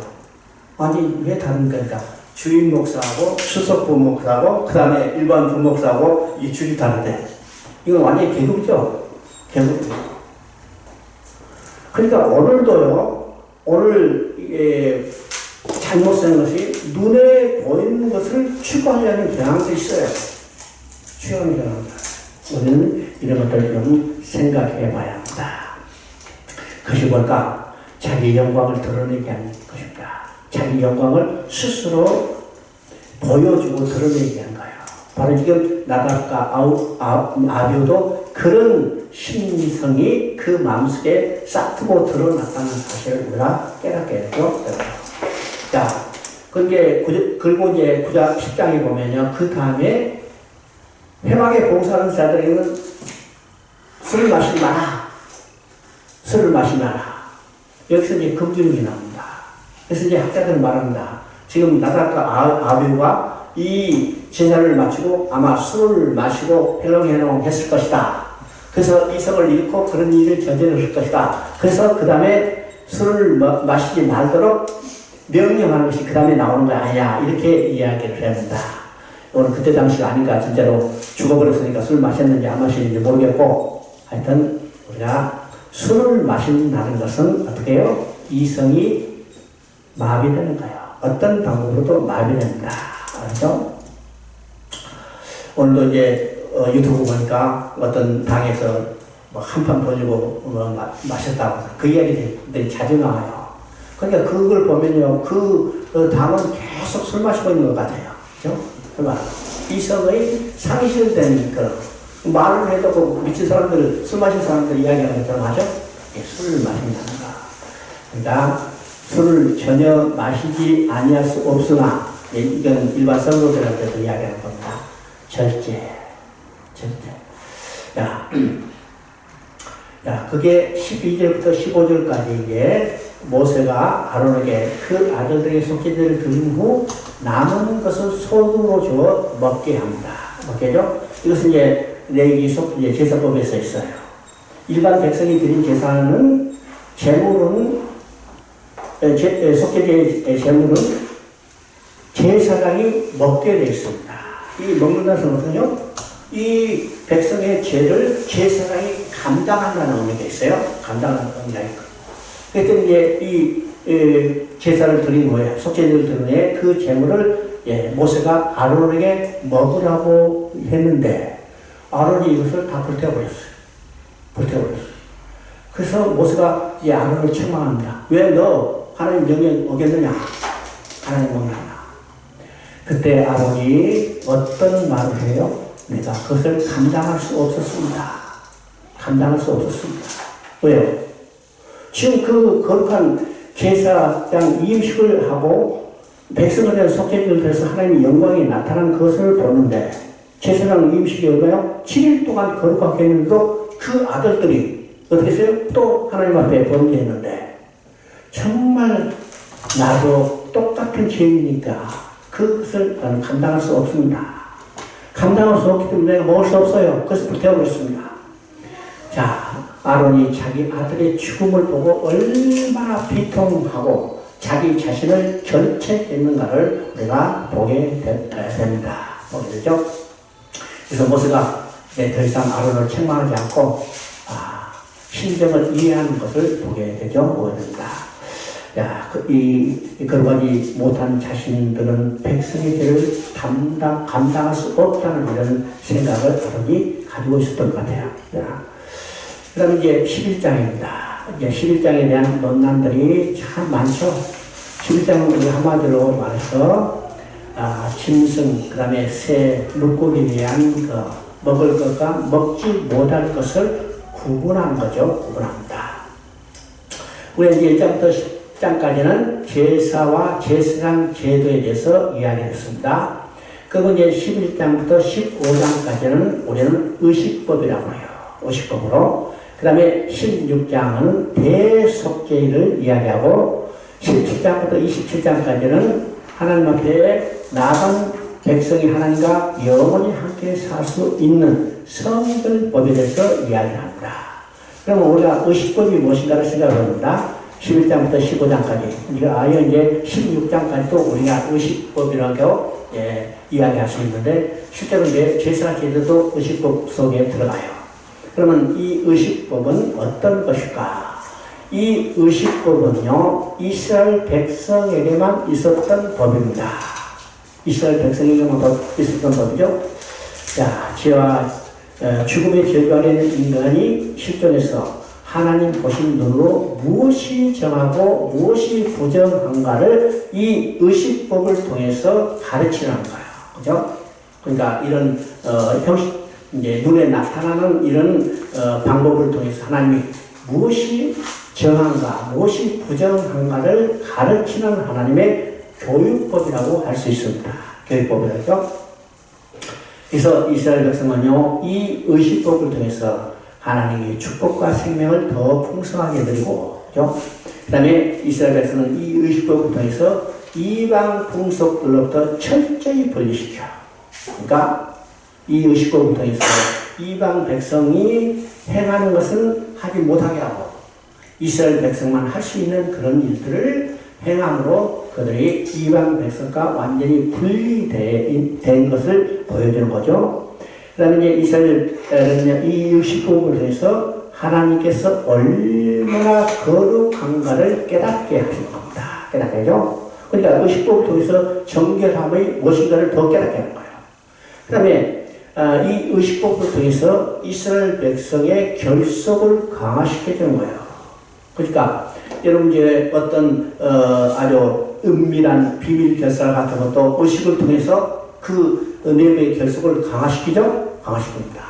아니, 왜 다른가? 그러니까 주임 목사하고 수석 부목사하고 그 다음에 일반 부목사하고 이 줄이 다른데, 이건 완전히 계급이죠. 계급. 그러니까 오늘도요, 오늘 이게 잘못 쓰는 것이 눈에 보이는 것을 추구하려는 경향도 있어요. 추구하는 경향도. 우리는 이런 것들을 좀 생각해 봐야 합니다. 그것이 뭘까? 자기 영광을 드러내게 하는 것입니다. 자기 영광을 스스로 보여주고 드러내게 하는 거예요. 바로 지금 나답과 아비후도 그런 심성이 그 마음속에 싹트고 드러났다는 사실을 우리가 깨닫게 되죠. 자, 그리고 이제 9장 10장에 보면요. 그 다음에 회막에 봉사하는 자들에게는 술을 마시지 마라. 술을 마시지 마라. 여기서 이제 금주령이 나옵니다. 그래서 이제 학자들은 말합니다. 지금 나답과 아비후가 이 제사를 마치고 아마 술을 마시고 회롱회롱 했을 것이다. 그래서 이성을 잃고 그런 일을 저지를 것이다. 그래서 그 다음에 술을 마시지 말도록 명령하는 것이 그 다음에 나오는 거 아니야. 이렇게 이야기를 합니다. 오늘 그때 당시가 아닌가. 진짜로 죽어버렸으니까 술 마셨는지 안 마셨는지 모르겠고, 하여튼 우리가 술을 마신다는 것은 어떻게 해요? 이성이 마비되는 거예요. 어떤 방법으로도 마비됩니다. 알죠? 오늘도 이제 유튜브 보니까 어떤 당에서 뭐 한판 벌리고 마셨다고 그 이야기들이 자주 나와요. 그러니까 그걸 보면요, 그 당은 계속 술 마시고 있는 것 같아요. 그죠? 이성의 상실된 그런 말을 해도 그 미친 사람들, 술 마신 사람들 이야기하는 것처럼 하죠? 예, 술을 마신다는가. 그러니까 술을 전혀 마시지 아니할 수 없으나, 예, 이건 일반 선거들한테도 이야기하는 겁니다. 절제. 그게 12절부터 15절까지 이제 모세가 아론에게 그 아들들의 속죄제를 드린 후 남은 것을 소금으로 주어 먹게 합니다. 먹게죠? 이것은 이제 레위기 제사법에 써 있어요. 일반 백성이 드린 제사는 제물은 속죄제의 제물은 제사장이 먹게 되어 있습니다. 이 먹는다는 것은요, 이 백성의 죄를 제사장이 감당한다는 의미가 있어요. 감당하는 의미가 있고. 그랬더니 이제 이 제사를 드린 후에, 속죄제를 드린 후에 그 제물을 모세가 아론에게 먹으라고 했는데 아론이 이것을 다 불태워버렸어요. 그래서 모세가 이 아론을 책망합니다. 왜 너 하나님 명령 어겼느냐? 하나님 먹느냐? 그때 아론이 어떤 말을 해요? 내가 그것을 감당할 수 없었습니다. 왜요? 지금 그 거룩한 제사장 이임식을 하고 백성을 위한 속죄제를 드려서 하나님의 영광이 나타난 것을 보는데 제사장 이임식이 얼마요? 7일 동안 거룩하게 했는데도 그 아들들이 어떻게 했어요? 또 하나님 앞에 범죄했는데 정말 나도 똑같은 죄이니까 그것을 나는 감당할 수 없습니다. 감당할 수 없기 때문에 내가 먹을 수 없어요. 그래서 불태워버렸습니다. 자, 아론이 자기 아들의 죽음을 보고 얼마나 비통하고 자기 자신을 결책했는가를 우리가 보게 됩니다. 보게 되죠? 그래서 모세가 더 이상 아론을 책망하지 않고 심정을 이해하는 것을 보게 되죠. 보게 됩니다. 거룩하지 못한 자신들은 백성의 죄를 감당할 수 없다는 이런 생각을 아론이 가지고 있었던 것 같아요. 그 다음에 이제 11장입니다. 이제 11장에 대한 논란들이 참 많죠. 11장은 우리 한마디로 말해서, 짐승, 그 다음에 새, 물고기에 대한 먹을 것과 먹지 못할 것을 구분한 거죠. 구분합니다. 우리 이제 1장부터 10장까지는 제사와 제사장 제도에 대해서 이야기했습니다. 그리고 이제 11장부터 15장까지는 우리는 의식법이라고 해요. 의식법으로. 그 다음에 16장은 대속죄를 이야기하고 17장부터 27장까지는 하나님 앞에 나아간 백성이 하나님과 영원히 함께 살 수 있는 성결법에 대해서 이야기합니다. 그러면 우리가 의식법이 무엇인가를 생각합니다. 11장부터 15장까지. 이제 16장까지도 우리가 의식법이라고 이야기할 수 있는데 실제로 이제 제사 제도도 의식법 속에 들어가요. 그러면 이 의식법은 어떤 것일까? 이 의식법은요, 이스라엘 백성에게만 있었던 법입니다. 이스라엘 백성에게만 있었던 법이죠. 자, 죄와 죽음의 저주 아래 있는 인간이 실존해서 하나님 보신 눈으로 무엇이 정하고 무엇이 부정한가를 이 의식법을 통해서 가르치는 거예요. 그죠? 그러니까 이런 형식, 이제 눈에 나타나는 이런 방법을 통해서 하나님이 무엇이 정한가, 무엇이 부정한가를 가르치는 하나님의 교육법이라고 할 수 있습니다. 교육법이라죠. 그래서 이스라엘 백성은요, 이 의식법을 통해서 하나님의 축복과 생명을 더 풍성하게 드리고, 그죠? 그 다음에 이스라엘 백성은 이 의식법을 통해서 이방 풍속들로부터 철저히 분리시켜. 그러니까 이 의식법을 통해서 이방 백성이 행하는 것은 하지 못하게 하고 이스라엘 백성만 할 수 있는 그런 일들을 행함으로 그들이 이방 백성과 완전히 분리된 것을 보여주는 거죠. 그 다음에 이제 이스라엘은 이 의식법을 통해서 하나님께서 얼마나 거룩한가를 깨닫게 하시는 겁니다. 깨닫게 하죠. 그러니까 의식법을 통해서 정결함의 무엇인가를 더 깨닫게 하는 거예요. 그 다음에 이 의식법을 통해서 이스라엘 백성의 결속을 강화시켜주는 거예요. 그러니까 여러분 이제 어떤 아주 은밀한 비밀 결사 같은 것도 의식을 통해서 그 내부의 결속을 강화시키죠? 강화시킵니다.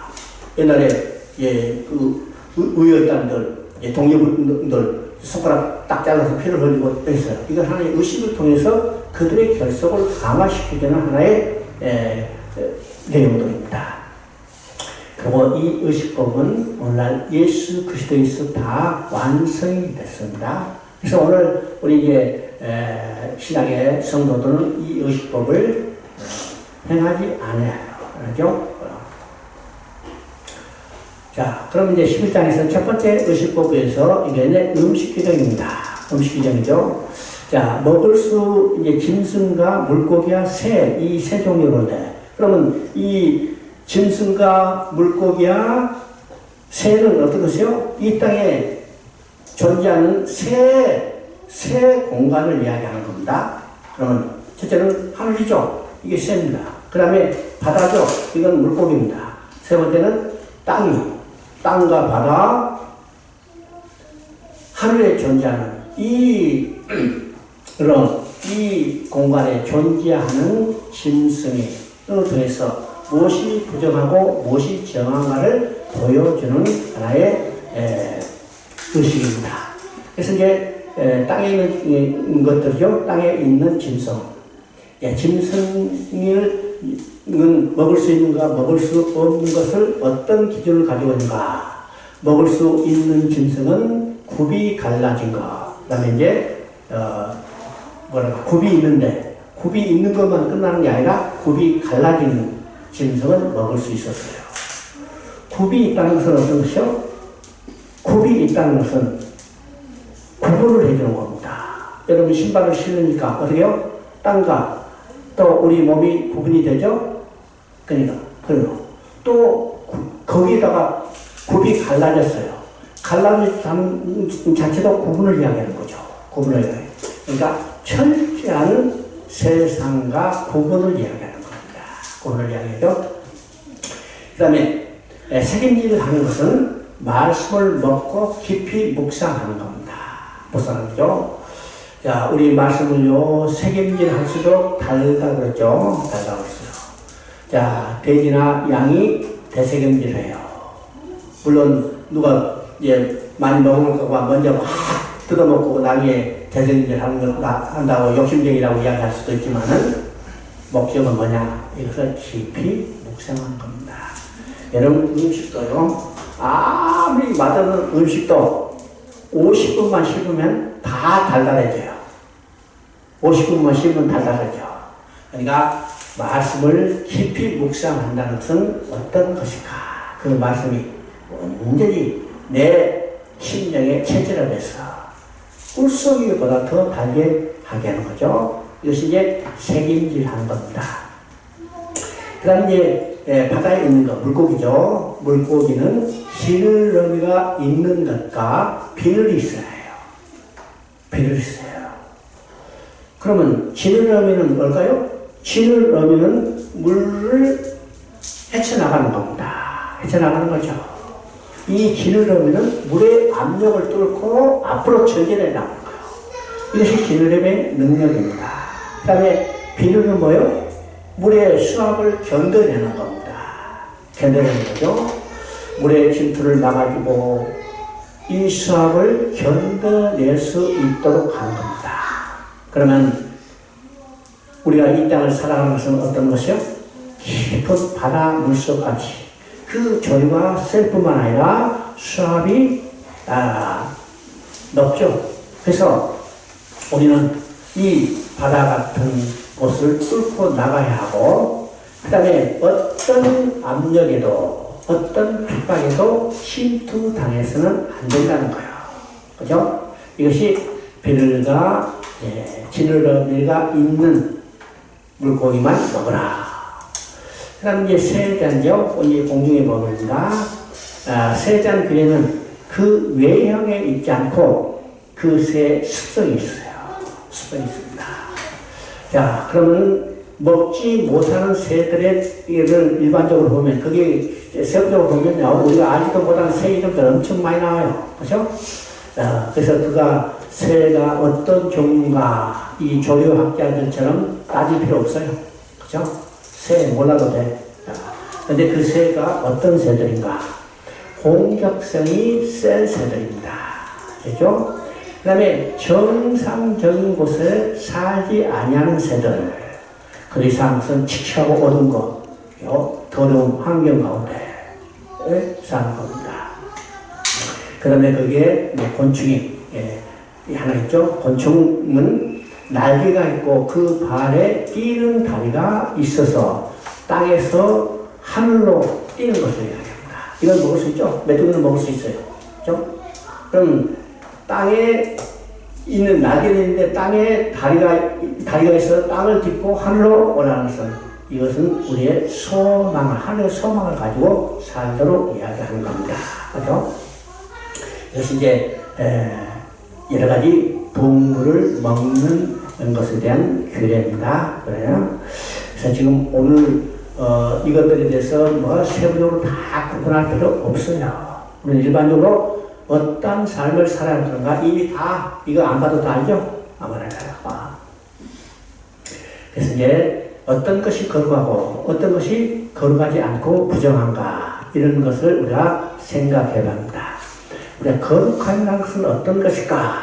옛날에 그 의열단들, 독립운동들 손가락 딱 잘라서 피를 흘리고 했어요. 이건 하나의 의식을 통해서 그들의 결속을 강화시키는 하나의 내용들입니다. 그리고 이 의식법은 오늘날 예수 그리스도에서 다 완성이 됐습니다. 그래서 오늘 우리 이제 신약의 성도들은 이 의식법을 행하지 않아요. 그렇죠? 자, 그럼 이제 11장에서 첫 번째 의식법에서 이게 음식 규정입니다. 음식 규정이죠. 자, 먹을 수 이제 짐승과 물고기와 새, 이 세 종류인데, 그러면 이 짐승과 물고기와 새는 어떤 것이요? 이 땅에 존재하는 새 공간을 이야기하는 겁니다. 그러면 첫째는 하늘이죠. 이게 새입니다. 그 다음에 바다죠. 이건 물고기입니다. 세 번째는 땅이요. 땅과 바다, 하늘에 존재하는 그런 이 공간에 존재하는 짐승을 통해서 무엇이 부정하고 무엇이 정한가를 보여주는 하나의 의식입니다. 그래서 이제 땅에 있는 것들이죠. 땅에 있는 짐승. 짐승을 먹을 수 있는가, 먹을 수 없는 것을 어떤 기준을 가지고 있는가. 먹을 수 있는 짐승은 굽이 갈라진 것. 그 다음에 이제, 굽이 있는데, 굽이 있는 것만 끝나는 게 아니라 굽이 갈라진 짐승은 먹을 수 있었어요. 굽이 있다는 것은 어떤 것이요? 굽이 있다는 것은 구분을 해주는 겁니다. 여러분 신발을 신으니까 어떻게 해요? 땅과 또 우리 몸이 구분이 되죠? 그러니까, 그리고 또 거기다가 굽이 갈라졌어요. 갈라진 자체도 구분을 이야기하는 거죠. 구분을 이야기해요. 그러니까 철저한 세상과 구분을 이야기하는 겁니다. 구분을 이야기하죠. 그 다음에 책임질을 하는 것은 말씀을 먹고 깊이 묵상하는 겁니다. 묵상하는 거죠. 자, 우리 말씀을요, 책임질 할수록 달다 그랬죠? 달다 그랬어요. 자, 돼지나 양이 대책임질 해요. 물론, 누가, 많이 먹을 거가 먼저 막 뜯어먹고 나중에 대책임질 한다고 욕심쟁이라고 이야기할 수도 있지만은, 목적은 뭐냐? 이것을 깊이 묵상하는 겁니다. 여러분, 음식도요, 아무리 맛없는 음식도 50분만 씹으면 다 달달해져요. 50분만 씹으면 달달해져. 그러니까 말씀을 깊이 묵상한다는 것은 어떤 것일까? 그 말씀이 완전히 내 심령에 체질화돼서 꿀송이보다 더 달게 하게 하는 거죠. 이것이 이제 책임질하는 겁니다. 그 다음 이제 바다에 있는 거, 물고기죠. 물고기는 지느러미가 있는 것과 비늘이 있어야 해요. 비늘이 있어요. 그러면 지느러미는 뭘까요? 지느러미는 물을 헤쳐나가는 겁니다. 헤쳐나가는 거죠. 이 지느러미는 물의 압력을 뚫고 앞으로 전진해 나가는 거예요. 이것이 지느러미의 능력입니다. 그 다음에 비늘은 뭐예요? 물의 수압을 견뎌내는 겁니다. 견뎌내는 거죠. 물의 침투를 막아주고 이 수압을 견뎌낼 수 있도록 하는 겁니다. 그러면 우리가 이 땅을 살아가는 것은 어떤 것이요? 깊은 바다 물속까지 그 조류가 셀 뿐만 아니라 수압이 높죠. 그래서 우리는 이 바다 같은 곳을 뚫고 나가야 하고 그 다음에 어떤 압력에도 어떤 핍박에도 침투당해서는 안 된다는 거예요. 그죠? 이것이 비늘과 지느러미가 있는 물고기만 먹어라. 그 다음 이제 세잔죠. 이제 공중에 보입니다. 세잔 귀에는 그 외형에 있지 않고 그 새의 습성이 있어요. 습성이 있습니다. 자, 그러면 먹지 못하는 새들의 이를 일반적으로 보면, 그게 세부적으로 보면요, 우리가 알지도 못하는 새 이름들 엄청 많이 나와요. 그죠? 그래서 그가 새가 어떤 종류인가, 이 조류학자들처럼 따질 필요 없어요. 그죠? 새 몰라도 돼. 근데 그 새가 어떤 새들인가? 공격성이 센 새들입니다. 그죠? 그 다음에 정상적인 곳에 살지 아니하는 새들. 그 이상 것은 칙칙하고 어두운 거, 더러운 환경 가운데 사는 겁니다. 그 다음에 그게 곤충이 하나 있죠. 곤충은 날개가 있고 그 발에 뛰는 다리가 있어서 땅에서 하늘로 뛰는 것을 이야기합니다. 이걸 먹을 수 있죠? 메뚜기는 먹을 수 있어요. 그죠? 그럼 땅에 있는 날개는 있는데 땅에 다리가 있어서 땅을 딛고 하늘로 올라가는 것. 이것은 우리의 소망을, 하늘의 소망을 가지고 살도록 이야기하는 겁니다. 그죠? 이것이 이제 여러 가지 동물을 먹는 것에 대한 규례입니다. 그래요? 그래서 지금 오늘 이것들에 대해서 뭐 세부적으로 다 구분할 필요 없어요. 우리는 일반적으로 어떤 삶을 살아야 하는가 이미 다 이거 안 봐도 다 알죠? 아무나 알아요. 그래서 이제 어떤 것이 거룩하고 어떤 것이 거룩하지 않고 부정한가 이런 것을 우리가 생각해 봅니다. 우리가 거룩함이라는 것은 어떤 것일까?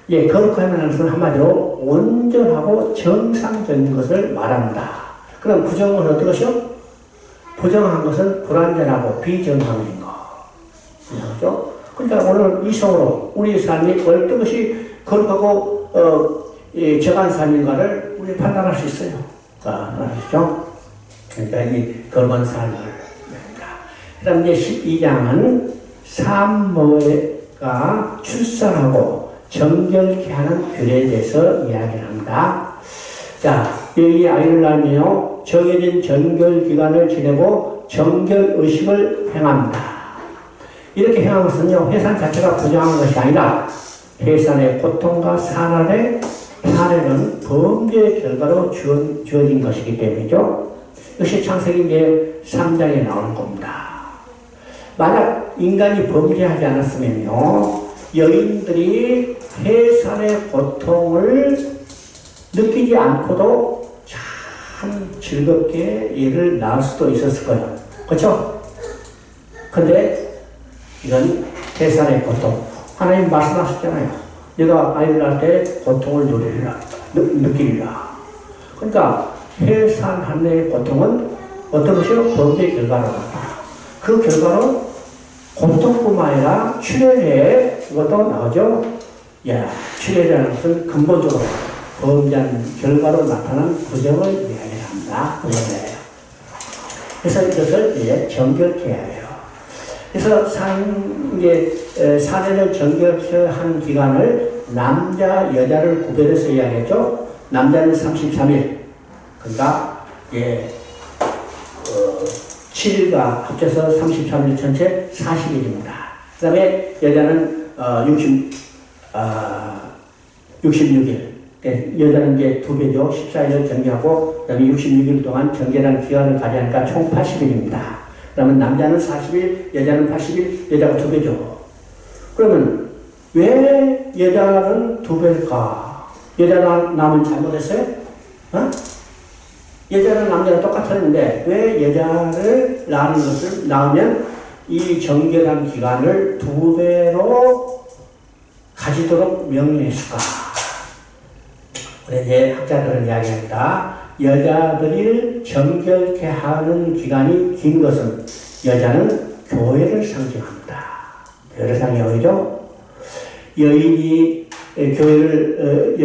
예, 거룩함이라는 것은 한마디로 온전하고 정상적인 것을 말합니다. 그럼 부정은 어떤 것이요? 부정한 것은 불완전하고 비정상인 거. 그렇죠? 그러니까 오늘 이성으로 우리 삶이 어떤 것이 거룩하고 정한 삶인가를 우리 판단할 수 있어요. 아시죠? 그러니까 이 거룩한 삶을. 그 다음 이제 12장은 산모가 출산하고 정결케 하는 규례에 대해서 이야기를 합니다. 자, 여기 아이를 낳으며 정해진 정결기간을 지내고 정결의식을 행합니다. 이렇게 행한 것은요, 해산 자체가 부정한 것이 아니라 해산의 고통과 산란의 범죄의 결과로 주어진 것이기 때문이죠. 역시 창세기 이제 3장에 나오는 겁니다. 만약 인간이 범죄하지 않았으면요, 여인들이 해산의 고통을 느끼지 않고도 참 즐겁게 얘를 낳을 수도 있었을 거예요. 그렇죠? 근데 이건 해산의 고통. 하나님 말씀하셨잖아요. 내가 아이를 낳을 때 고통을 느끼리라. 그러니까 해산한의 고통은 어떤 것이요? 범죄의 결과로 나타나. 그 결과로 고통뿐만 아니라 출혈에 그것도 나오죠. 야, 출혈이라는 것은 근본적으로 범죄한 결과로 나타난 부정을 이야기합니다. 그래서 이것을 이제 정결케 해요. 그래서 사내를 정결케 한 기간을 남자, 여자를 구별해서 이야기했죠. 남자는 33일. 그러니까, 7일과 합쳐서 33일 전체 40일입니다. 그 다음에 여자는 66일. 여자는 이제 2배죠. 14일을 정기하고, 그 다음에 66일 동안 정결한 기간을 가져야하니까 총 80일입니다. 그러면 남자는 40일, 여자는 80일, 여자가 2배죠. 그러면 왜 여자는 2배일까? 여자는 남은 잘못했어요? 여자는 남자랑 똑같았는데 왜 여자를 낳으면 이 정결한 기간을 2배로 가지도록 명령했을까? 우리 이제 학자들은 이야기합니다. 여자들을 정결케 하는 기간이 긴 것은 여자는 교회를 상징합니다. 교회를 상징하죠. 여인이 교회를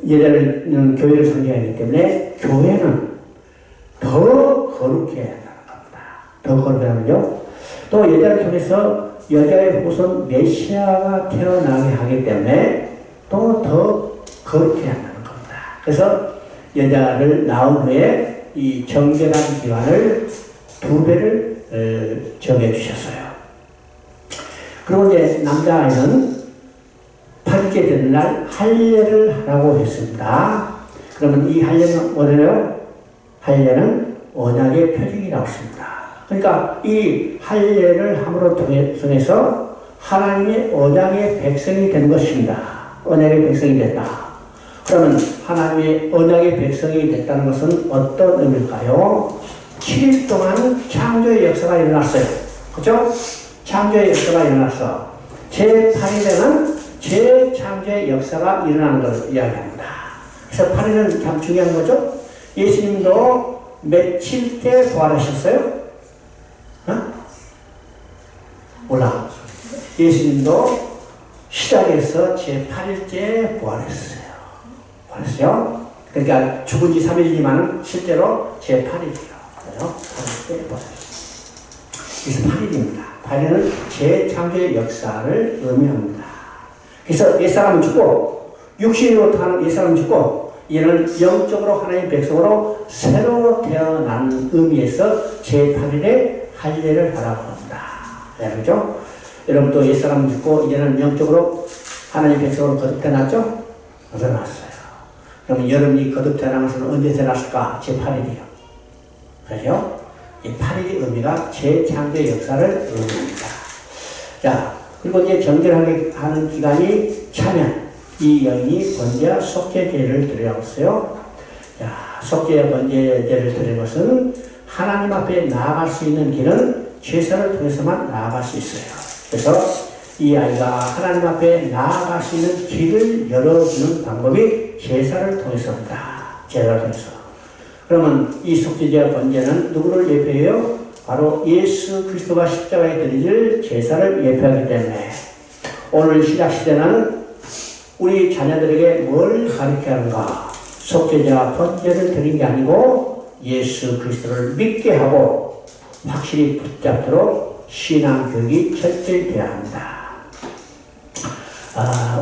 여자는 교회를 상징하기 때문에 교회는 더 거룩해야 한다는 겁니다. 더 거룩하면요. 또 여자를 통해서 여자의 후손 메시아가 태어나게 하기 때문에 또 더 거룩해야 한다는 겁니다. 그래서 여자를 낳은 후에 이 정결한 기간을 2배를 정해주셨어요. 그리고 이제 남자아이는 8개 되는 날 할례를 하라고 했습니다. 그러면 이 할례는 뭐래요? 할례는 언약의 표징이라고 했습니다. 그러니까 이 할례를 함으로 통해서 하나님의 언약의 백성이 된 것입니다. 언약의 백성이 됐다. 그러면 하나님의 언약의 백성이 됐다는 것은 어떤 의미일까요? 7일 동안 창조의 역사가 일어났어요. 그렇죠? 창조의 역사가 일어났어. 제8일에는 재창조의 역사가 일어나는 걸 이야기합니다. 그래서 8일은 참 중요한 거죠. 예수님도 며칠째 부활하셨어요? 어? 몰라. 예수님도 시작해서 제8일째 부활했어요. 부활했어요? 그러니까 죽은 지 3일이지만 실제로 제8일이에요. 그래서 8일째 부활했어요. 그래서 8일입니다. 8일은 재창조의 역사를 의미합니다. 그래서 옛사람은 죽고 육신으로 타는 옛사람은 죽고 이는 영적으로 하나님의 백성으로 새로 태어난 의미에서 제8일에 할례를 하라고 합니다. 네, 그렇죠? 여러분 또 옛사람은 죽고 이제는 영적으로 하나님의 백성으로 거듭 태어났죠? 태어났어요. 그러면 여러분이 거듭 태어난 것은 언제 태어났을까? 제8일이요. 그렇죠? 이 8일의 의미가 재창조의 역사를 의미합니다. 자, 그리고 이제 정결하게 하는 기간이 차면 이 여인이 번제와 속죄제를 드리라고 했어요. 자, 속죄와 번제제를 드리는 것은 하나님 앞에 나아갈 수 있는 길은 제사를 통해서만 나아갈 수 있어요. 그래서 이 아이가 하나님 앞에 나아갈 수 있는 길을 열어주는 방법이 제사를 통해서입니다. 제사를 통해서. 그러면 이 속죄제와 번제는 누구를 예표해요? 바로 예수 그리스도가 십자가에 드릴 제사를 예표하기 때문에 오늘 신약 시대는 우리 자녀들에게 뭘 가르쳐야 하는가? 속죄제와 번제를 드린 게 아니고 예수 그리스도를 믿게 하고 확실히 붙잡도록 신앙 교육이 철저히 되어야 합니다.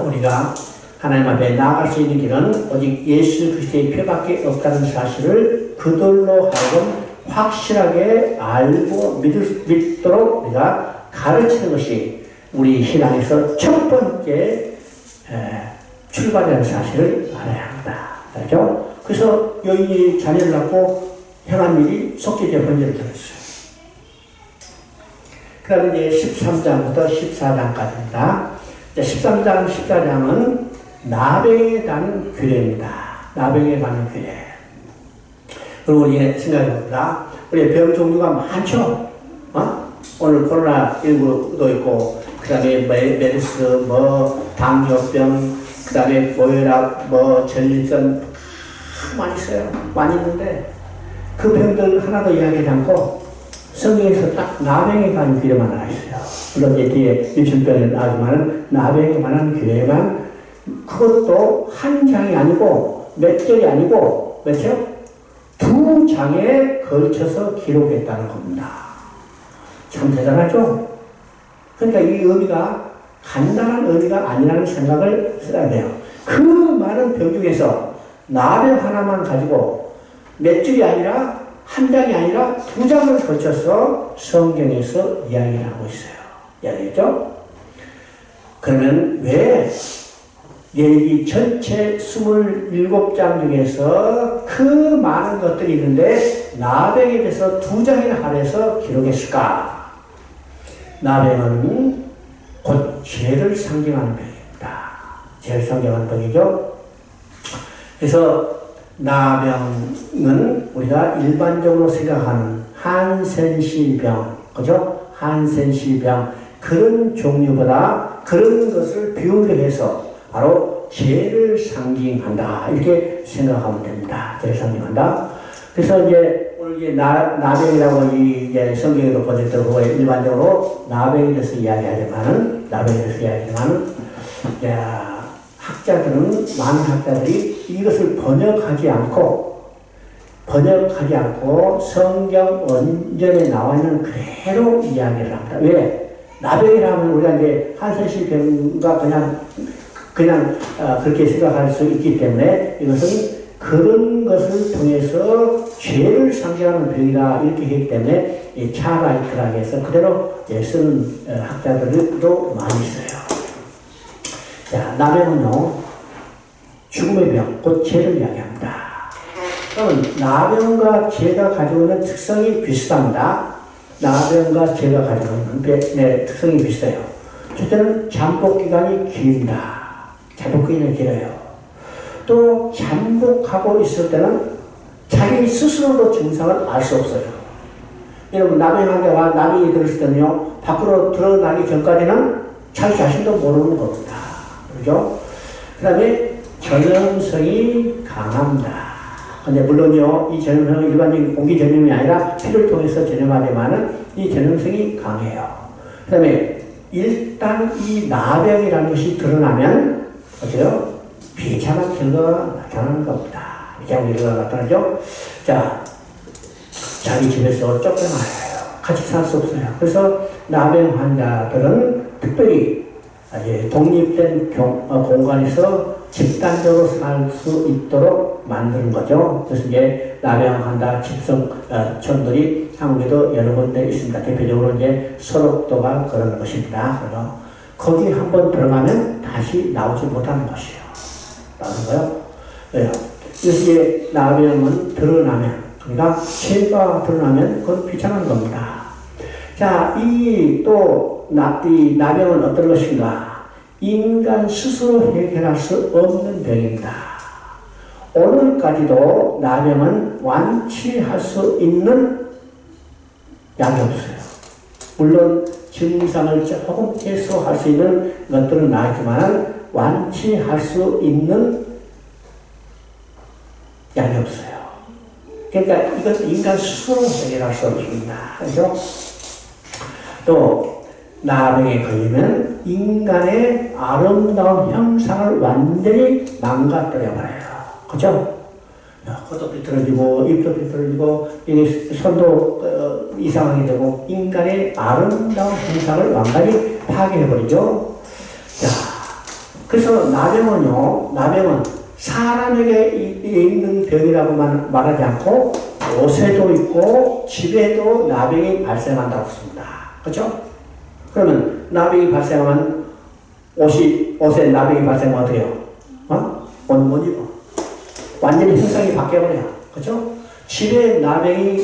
우리가 하나님 앞에 나아갈 수 있는 길은 오직 예수 그리스도의 표밖에 없다는 사실을 그들로 하여금 확실하게 알고 믿도록 우리가 가르치는 것이 우리 신앙에서 첫 번째 출발이라는 사실을 알아야 합니다. 알죠? 그래서 여인이 자녀를 낳고 행한 일이 속죄제 번제를 드렸어요. 그 다음에 이제 13장부터 14장까지입니다. 13장, 14장은 나병에 관한 규례입니다. 나병에 관한 규례. 그리고 우리 생각해봅니다. 우리 병 종류가 많죠? 오늘 코로나19도 있고, 그 다음에 메르스, 당뇨병, 그 다음에 고혈압, 전립선, 많이 있어요. 많이 있는데, 그 병들 하나도 이야기하지 않고, 성경에서 딱 나병에 관한 규례만 하나 있어요. 물론 이제 뒤에 유천병에 나오지만은 나병에 관한 규례만 그것도 한 장이 아니고 몇 절이 아니고 몇 절? 2장에 걸쳐서 기록했다는 겁니다. 참 대단하죠? 그러니까 이 의미가 간단한 의미가 아니라는 생각을 써야 돼요. 그 많은 병 중에서 나병 하나만 가지고 몇 줄이 아니라 한 장이 아니라 2장을 걸쳐서 성경에서 이야기를 하고 있어요. 이야기했죠? 그러면 왜 레위기 전체 27장 중에서 그 많은 것들이 있는데 나병에 대해서 2장이나 할애해서 기록했을까? 나병은 곧 죄를 상징하는 병입니다. 죄를 상징하는 병이죠. 그래서 나병은 우리가 일반적으로 생각하는 한센시병, 그죠? 한센시병, 그런 종류보다 그런 것을 비유해서 바로 죄를 상징한다. 이렇게 생각하면 됩니다. 죄를 상징한다. 그래서 이제 오늘 이제 나병이라고 이제 성경에도 보냈던 일반적으로 나병에 대해서 이야기하지만은, 학자들은, 많은 학자들이 이것을 번역하지 않고 성경 원전에 나와 있는 그대로 이야기를 합니다. 왜? 나병이라면 우리가 이제 한센시병과 그냥 그렇게 생각할 수 있기 때문에 이것은 그런 것을 통해서 죄를 상징하는 병이다 이렇게 했기 때문에 차라이트라고 해서 그대로 쓰는 학자들도 많이 있어요. 자, 나병은요 죽음의 병, 곧 죄를 이야기합니다. 그러면 나병과 재가 가지고 있는 특성이 비슷합니다. 나병과 재가 가지고 있는 특성이 비슷해요. 첫째는 잠복 기간이 길다. 잠복 기간이 길어요. 또 잠복하고 있을 때는 자기 스스로도 증상을 알 수 없어요. 여러분, 나병 환자가 나병이 들었을 때는요, 밖으로 드러나기 전까지는 자기 자신도 모르는 겁니다. 그죠? 그 다음에 전염성이 강합니다. 근데 물론요, 이 전염성은 일반적인 공기 전염이 아니라 피를 통해서 전염하지만은 이 전염성이 강해요. 그 다음에 일단 이 나병이라는 것이 드러나면 어때요? 비참한 결과가 나타나는 겁니다. 비참한 결과가 나타나죠? 자, 자기 집에서 쫓겨나요. 같이 살 수 없어요. 그래서 나병 환자들은 특별히 독립된 공간에서 집단적으로 살 수 있도록 만드는 거죠. 그래서 이제 나병 환자 집성촌들이 한국에도 여러 군데 있습니다. 대표적으로 이제 소록도가 그런 것입니다. 그래서 거기 한번 들어가면 다시 나오지 못하는 것이에요. 나오는 거요. 네. 그래서 이제 나병은 드러나면, 그러니까 죄가 드러나면 그건 비참한 겁니다. 자, 이 나병은 어떤 것인가? 인간 스스로 해결할 수 없는 병입니다. 오늘까지도 나병은 완치할 수 있는 약이 없어요. 물론 증상을 조금 해소할 수 있는 것들은 나있지만 완치할 수 있는 약이 없어요. 그러니까 이것은 인간 스스로 해결할 수 없습니다. 그렇죠? 또 나병에 걸리면 인간의 아름다운 형상을 완전히 망가뜨려버려요. 그죠? 코도 비틀어지고 입도 비틀어지고 손도 이상하게 되고 인간의 아름다운 형상을 완전히 파괴해버리죠. 자, 그래서 나병은 사람에게 있는 병이라고만 말하지 않고 옷에도 있고 집에도 나병이 발생한다고 했습니다. 그렇죠? 그러면 나병이 발생하면 옷에 나병이 발생하면 어떻게 해요? 옷 못 입어. 완전히 형상이 바뀌어버려요. 그렇죠? 집에 나병이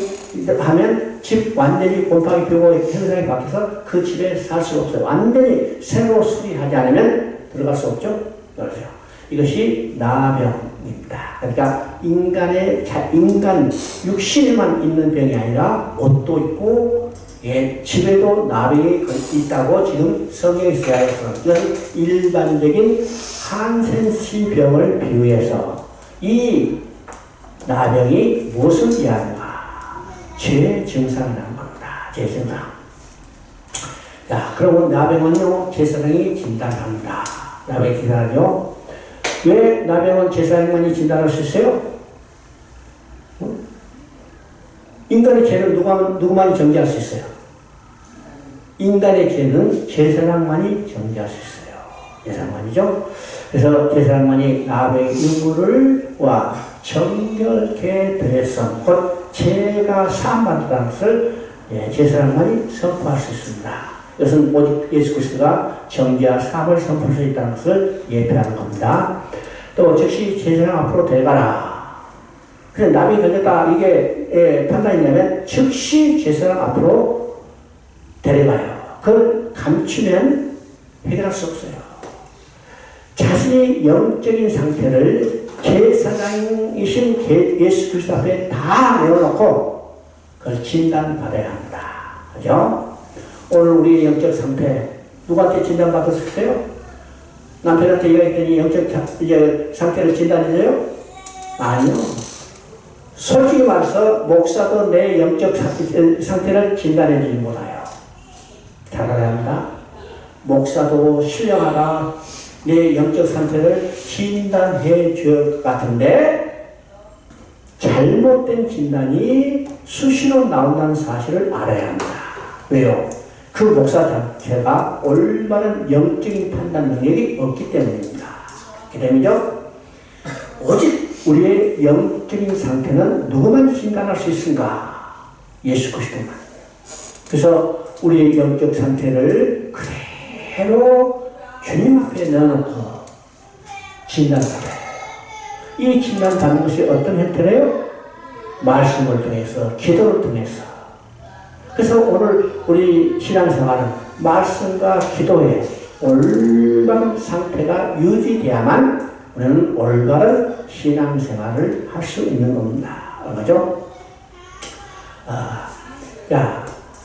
하면 집 완전히 곰팡이 피고 형상이 바뀌어서 그 집에 살 수가 없어요. 완전히 새로 수리하지 않으면 들어갈 수 없죠? 그렇죠? 이것이 나병입니다. 그러니까 인간 육신에만 있는 병이 아니라 옷도 있고 집에도 나병이 있다고 지금 성경에 써야 해서 이것은 일반적인 한센시 병을 비유해서 이 나병이 무엇을 이해하는가? 죄 증상이라는 겁니다. 죄 증상. 자, 그러면 나병은요, 제사장이 진단합니다. 나병이 진단하죠. 왜 나병은 제사장만이 진단할 수 있어요? 인간의 죄를 누구만이 정죄할 수 있어요? 인간의 죄는 제사장만이 정죄할 수 있어요. 제사장만이죠. 그래서 제사장만이 나병의 유무를 정결케 되었음, 곧 죄가 사함받는다는 것을 제사장만이 선포할 수 있습니다. 이것은 오직 예수 그리스도가 정죄와 사함을 선포할 수 있다는 것을 예표하는 겁니다. 또 즉시 제사장 앞으로 데려가라. 그래서 나병이 걸렸다 이게 판단이 되면 즉시 제사장 앞으로 데려가요. 그걸 감추면 해결할 수 없어요. 자신의 영적인 상태를 제사장이신 예수 그리스도 앞에 다 내어놓고 그걸 진단받아야 합니다. 그죠? 오늘 우리의 영적 상태 누구한테 진단받았어요? 남편한테 얘기했더니 영적 상태를 진단해줘요? 아니요. 솔직히 말해서 목사도 내 영적 상태를 진단해주지 못해요. 잘 알아야 합니다. 목사도 신령하다 내 영적 상태를 진단해 줄 것 같은데 잘못된 진단이 수시로 나온다는 사실을 알아야 합니다. 왜요? 그 목사 자체가 올바른 영적인 판단 능력이 없기 때문입니다. 그 때문이죠. 오직 우리의 영적인 상태는 누구만 진단할 수 있는가? 예수 그리스도만. 그래서 우리의 영적 상태를 그대로 주님 앞에 넣어놓고 진단받아요. 이 진단받는 것이 어떤 형태래요? 말씀을 통해서, 기도를 통해서. 그래서 오늘 우리 신앙생활은 말씀과 기도의 올바른 상태가 유지돼야만 우리는 올바른 신앙생활을 할 수 있는 겁니다. 그죠?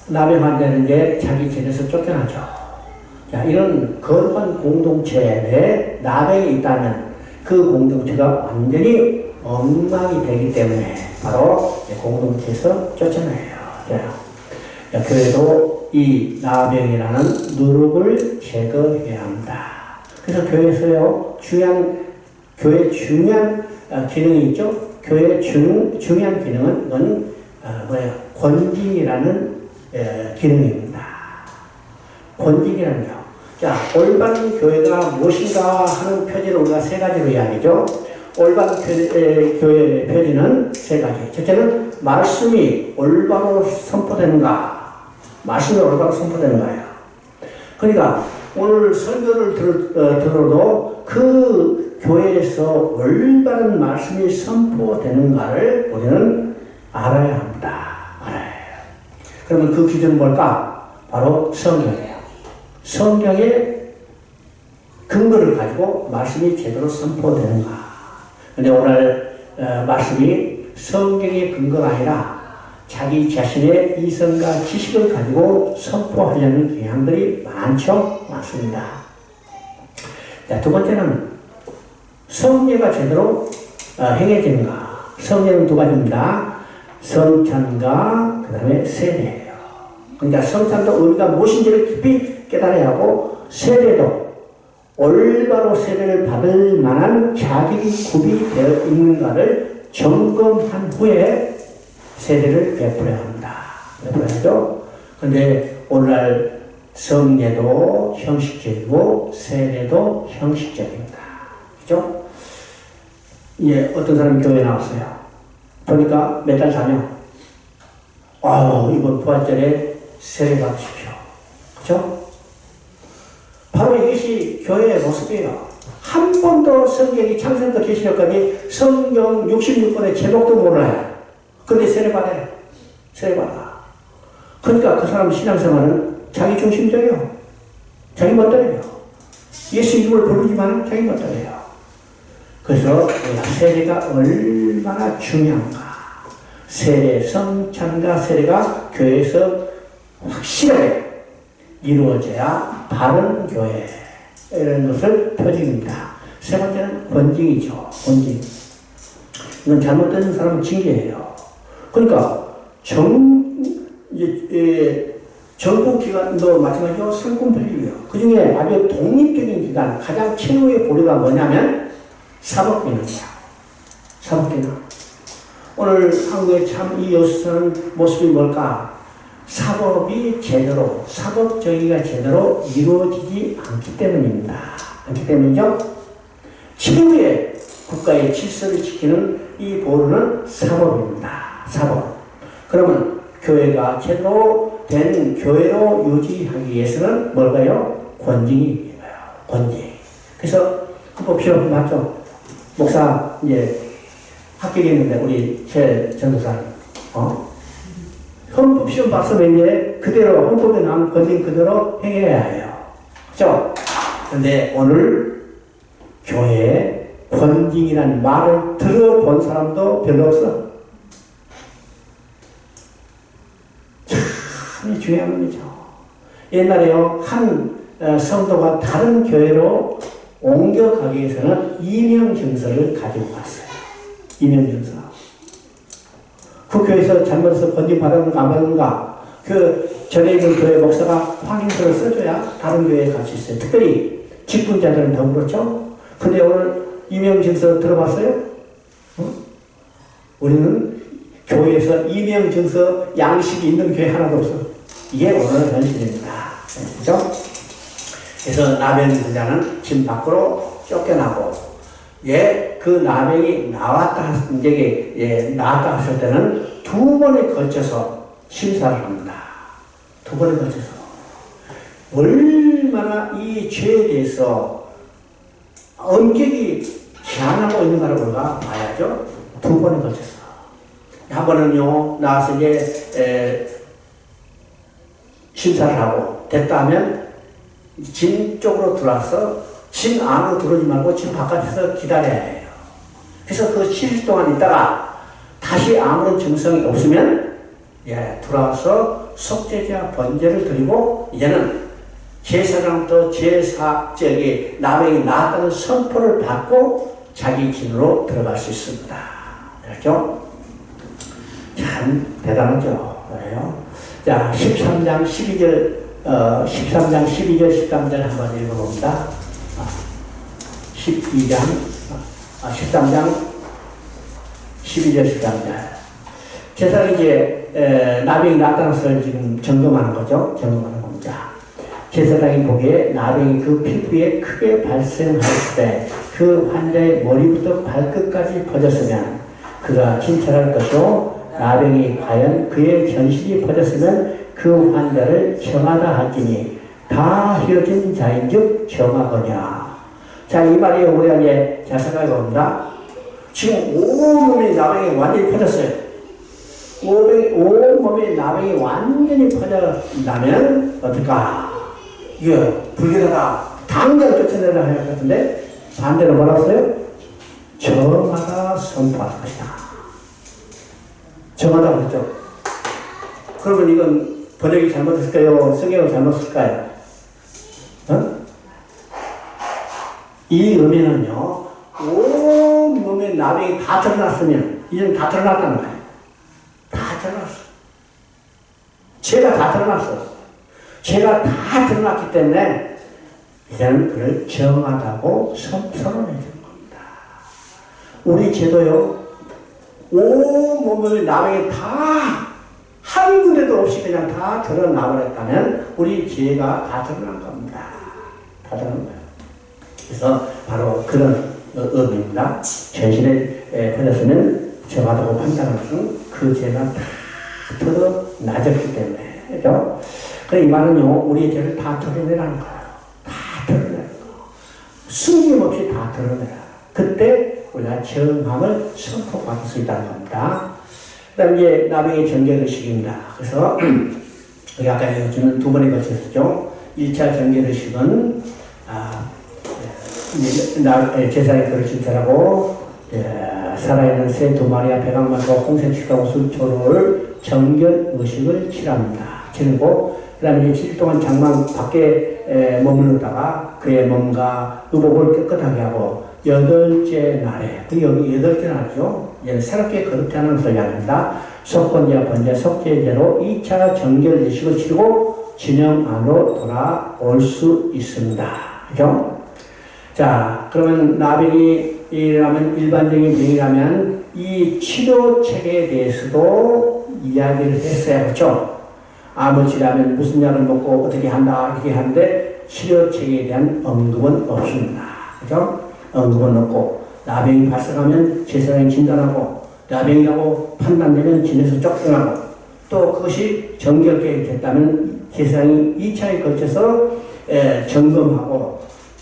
나병 환자는 이제 자기 집에서 쫓겨나죠. 자, 이런 거룩한 공동체 내에 나병이 있다면 그 공동체가 완전히 엉망이 되기 때문에 바로 공동체에서 쫓겨나요. 자, 교회도 이 나병이라는 누룩을 제거해야 합니다. 그래서 교회에서요, 교회 중요한 기능이 있죠. 교회의 중요한 기능은 권징이라는 기능입니다. 권징이라는 거. 자, 올바른 교회가 무엇인가 하는 표지를 우리가 세 가지로 이야기죠. 올바른 교회의 표지는 세 가지. 첫째는 말씀이 올바로 선포되는가. 말씀이 올바로 선포되는가요. 그러니까 오늘 설교를 들어도 그 교회에서 올바른 말씀이 선포되는가를 우리는 알아야 합니다. 알아야 해요. 그러면 그 기준은 뭘까? 바로 성경이에요. 성경의 근거를 가지고 말씀이 제대로 선포되는가. 근데 오늘 말씀이 성경의 근거가 아니라 자기 자신의 이성과 지식을 가지고 선포하려는 경향들이 많습니다. 자, 두 번째는 성례가 제대로 행해지는가. 성례는 두 가지입니다. 성찬과 그 다음에 세례예요. 그러니까 성찬도 의미가 무엇인지를 깊이 깨달아야 하고, 세례도 올바로 세례를 받을 만한 자격이 구비되어 있는가를 점검한 후에 세례를 베풀어야 합니다. 베풀어야죠. 근데 오늘날 성례도 형식적이고 세례도 형식적입니다. 그죠? 예, 어떤 사람이 교회에 나왔어요. 보니까 몇 달 자면, 이번 부활절에 세례 받으십시오. 그죠? 바로 이것이 교회의 모습이에요. 한 번도 성경이 창세부터 계시록까지 성경 66권의 제목도 몰라요. 근데 세례받아요. 세례받아. 그러니까 그 사람 신앙생활은 자기 중심적이에요. 자기 멋대로예요. 예수 이름을 부르지만 자기 멋대로예요. 그래서 세례가 얼마나 중요한가. 세례, 성찬과 세례가 교회에서 확실하게 이루어져야 바른 교회, 이런 것을 표징입니다. 세 번째는 권징이죠. 권징. 이건 잘못된 사람은 징계예요. 그러니까 정부기관도 마찬가지로 상권분립이에요. 그 중에 아주 독립적인 기관, 가장 최후의 보류가 뭐냐면 사법기능이야. 사법기능. 오늘 한국에 참 이 여수는 모습이 뭘까? 사법 정의가 제대로 이루어지지 않기 때문입니다. 않기 때문이죠. 최후의 국가의 질서를 지키는 이 보루는 사법입니다. 사법. 그러면 교회가 제대로 된 교회로 유지하기 위해서는 뭘까요? 권징이 필요해요. 권징. 그래서 헌법 시험 맞죠? 목사 이제 합격했는데 우리 최 전도사님, 헌법 시험 봤으면 이제 그대로 헌법에 나온 권징 그대로 행해야 해요. 그죠? 근데 오늘 교회에 권징이라는 말을 들어본 사람도 별로 없어. 참 중요한 겁니다. 옛날에요, 한 성도가 다른 교회로 옮겨가기 위해서는 이명증서를 가지고 갔어요. 이명증서. 그 교회에서 잘못해서 권징 받았는가 안 받았는가, 그 전에 있는 교회 목사가 확인서를 써줘야 다른 교회에 갈 수 있어요. 특별히 직분자들은 더 그렇죠. 근데 오늘 이명증서 들어봤어요? 우리는 교회에서 이명증서 양식이 있는 교회 하나도 없어. 이게 오늘 현실입니다. 그렇죠? 그래서 나병 환자는 집 밖으로 쫓겨나고, 그 나병이 나왔다 했을 때는 두 번에 걸쳐서 심사를 합니다. 두 번에 걸쳐서. 얼마나 이 죄에 대해서 엄격히 제한하고 있는가를 우리가 봐야죠. 두 번에 걸쳐서. 한 번은요, 나와서 이제, 심사를 하고, 됐다 하면, 진 쪽으로 들어와서, 진 안으로 들어오지 말고, 진 바깥에서 기다려야 해요. 그래서 그 7일 동안 있다가, 다시 아무런 증상이 없으면, 예, 들어와서 속죄자 번제를 드리고, 이제는 제사장부터 나병이 나았다는 선포를 받고, 자기 진으로 들어갈 수 있습니다. 그렇죠? 참 대단하죠. 그래요? 자, 13장 12절, 13절 한번 읽어봅니다. 13장 12절, 13절. 제사장이 이제, 나병이 나타난 것을 지금 점검하는 거죠. 점검하는 겁니다. 제사장이 보기에 나병이 그 피부에 크게 발생할 때 그 환자의 머리부터 발끝까지 퍼졌으면 그가 진찰할 것이요 나병이 과연 그의 전신이 퍼졌으면 그 환자를 정하다 할지니 다 휘어진 자인즉 정하거냐. 자, 이 말이 우리가 이제 잘 생각해 봅니다. 지금 온몸이 나병이 완전히 퍼졌어요. 온몸이 나병이 완전히 퍼져나면 어떨까? 이거 불길하다. 당장 쫓아내라 할 것 같은데 반대로 뭐라고 했어요? 정하다 선포할 것이다. 정하다 그랬죠. 그러면 이건 번역이 잘못했을까요? 성경은 잘못했을까요? 이 의미는요, 온 몸에 나병이 다 드러났으면, 이제는 다 드러났다는 거예요. 다 드러났어. 죄가 다 드러났어. 죄가 다 드러났기 때문에, 이제는 그를 정하다고 선언해 주는 겁니다. 우리 죄도요, 온 몸에 나병이 다, 한 군데도 없이 그냥 다 드러나버렸다면, 우리 죄가 다 드러난 겁니다. 다 드러난 거예요. 그래서 바로 그런 의미입니다. 전신에 퍼졌으면 정하다고 판단하는 것은 그 죄가 다 드러나졌기 때문에. 그죠? 이 말은요, 우리의 죄를 다 드러내라는 거예요. 다 드러내는 거. 숨김없이 다 드러내라. 그때 우리가 정함을 선포받을 수 있다는 겁니다. 그 다음에 이제 나병의 정결의식입니다. 그래서 여기 아까 읽어주는 두 번에 걸쳐서죠. 1차 정결의식은 제사의 그릇 진찰하고 살아있는 새 2마리와 백악만과 홍색식과 옷수초를 정결의식을 치릅니다. 치르고 그 다음에 7일 동안 장막 밖에 머무르다가 그의 몸과 의복을 깨끗하게 하고 8째 날에, 여기 8째 날이죠. 새롭게 거듭하는 것을 이야기합니다. 속건제와 번제, 속죄제로 2차 정결의식을 치르고 진영 안으로 돌아올 수 있습니다. 그죠? 자, 그러면 나병이라면 일반적인 병이라면 이 치료책에 대해서도 이야기를 했어요. 그렇죠? 아버지라면 무슨 약을 먹고 어떻게 한다 이렇게 하는데 치료책에 대한 언급은 없습니다. 그죠? 언급은 없고 나병이 발생하면 제사장이 진단하고 나병이라고 판단되면 진에서 쫓겨나고 또 그것이 정결되게 됐다면 제사장이 2차에 걸쳐서 점검하고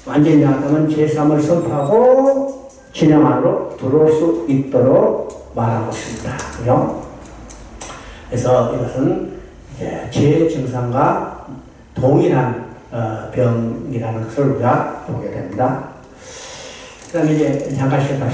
완전히 나았다면 제3을 선포하고 진영 안으로 들어올 수 있도록 말하고 있습니다. 그죠? 그래서 이것은 제 증상과 동일한 병이라는 것을 우리가 보게 됩니다. 그 다음에 이제 잠깐 쉬었다.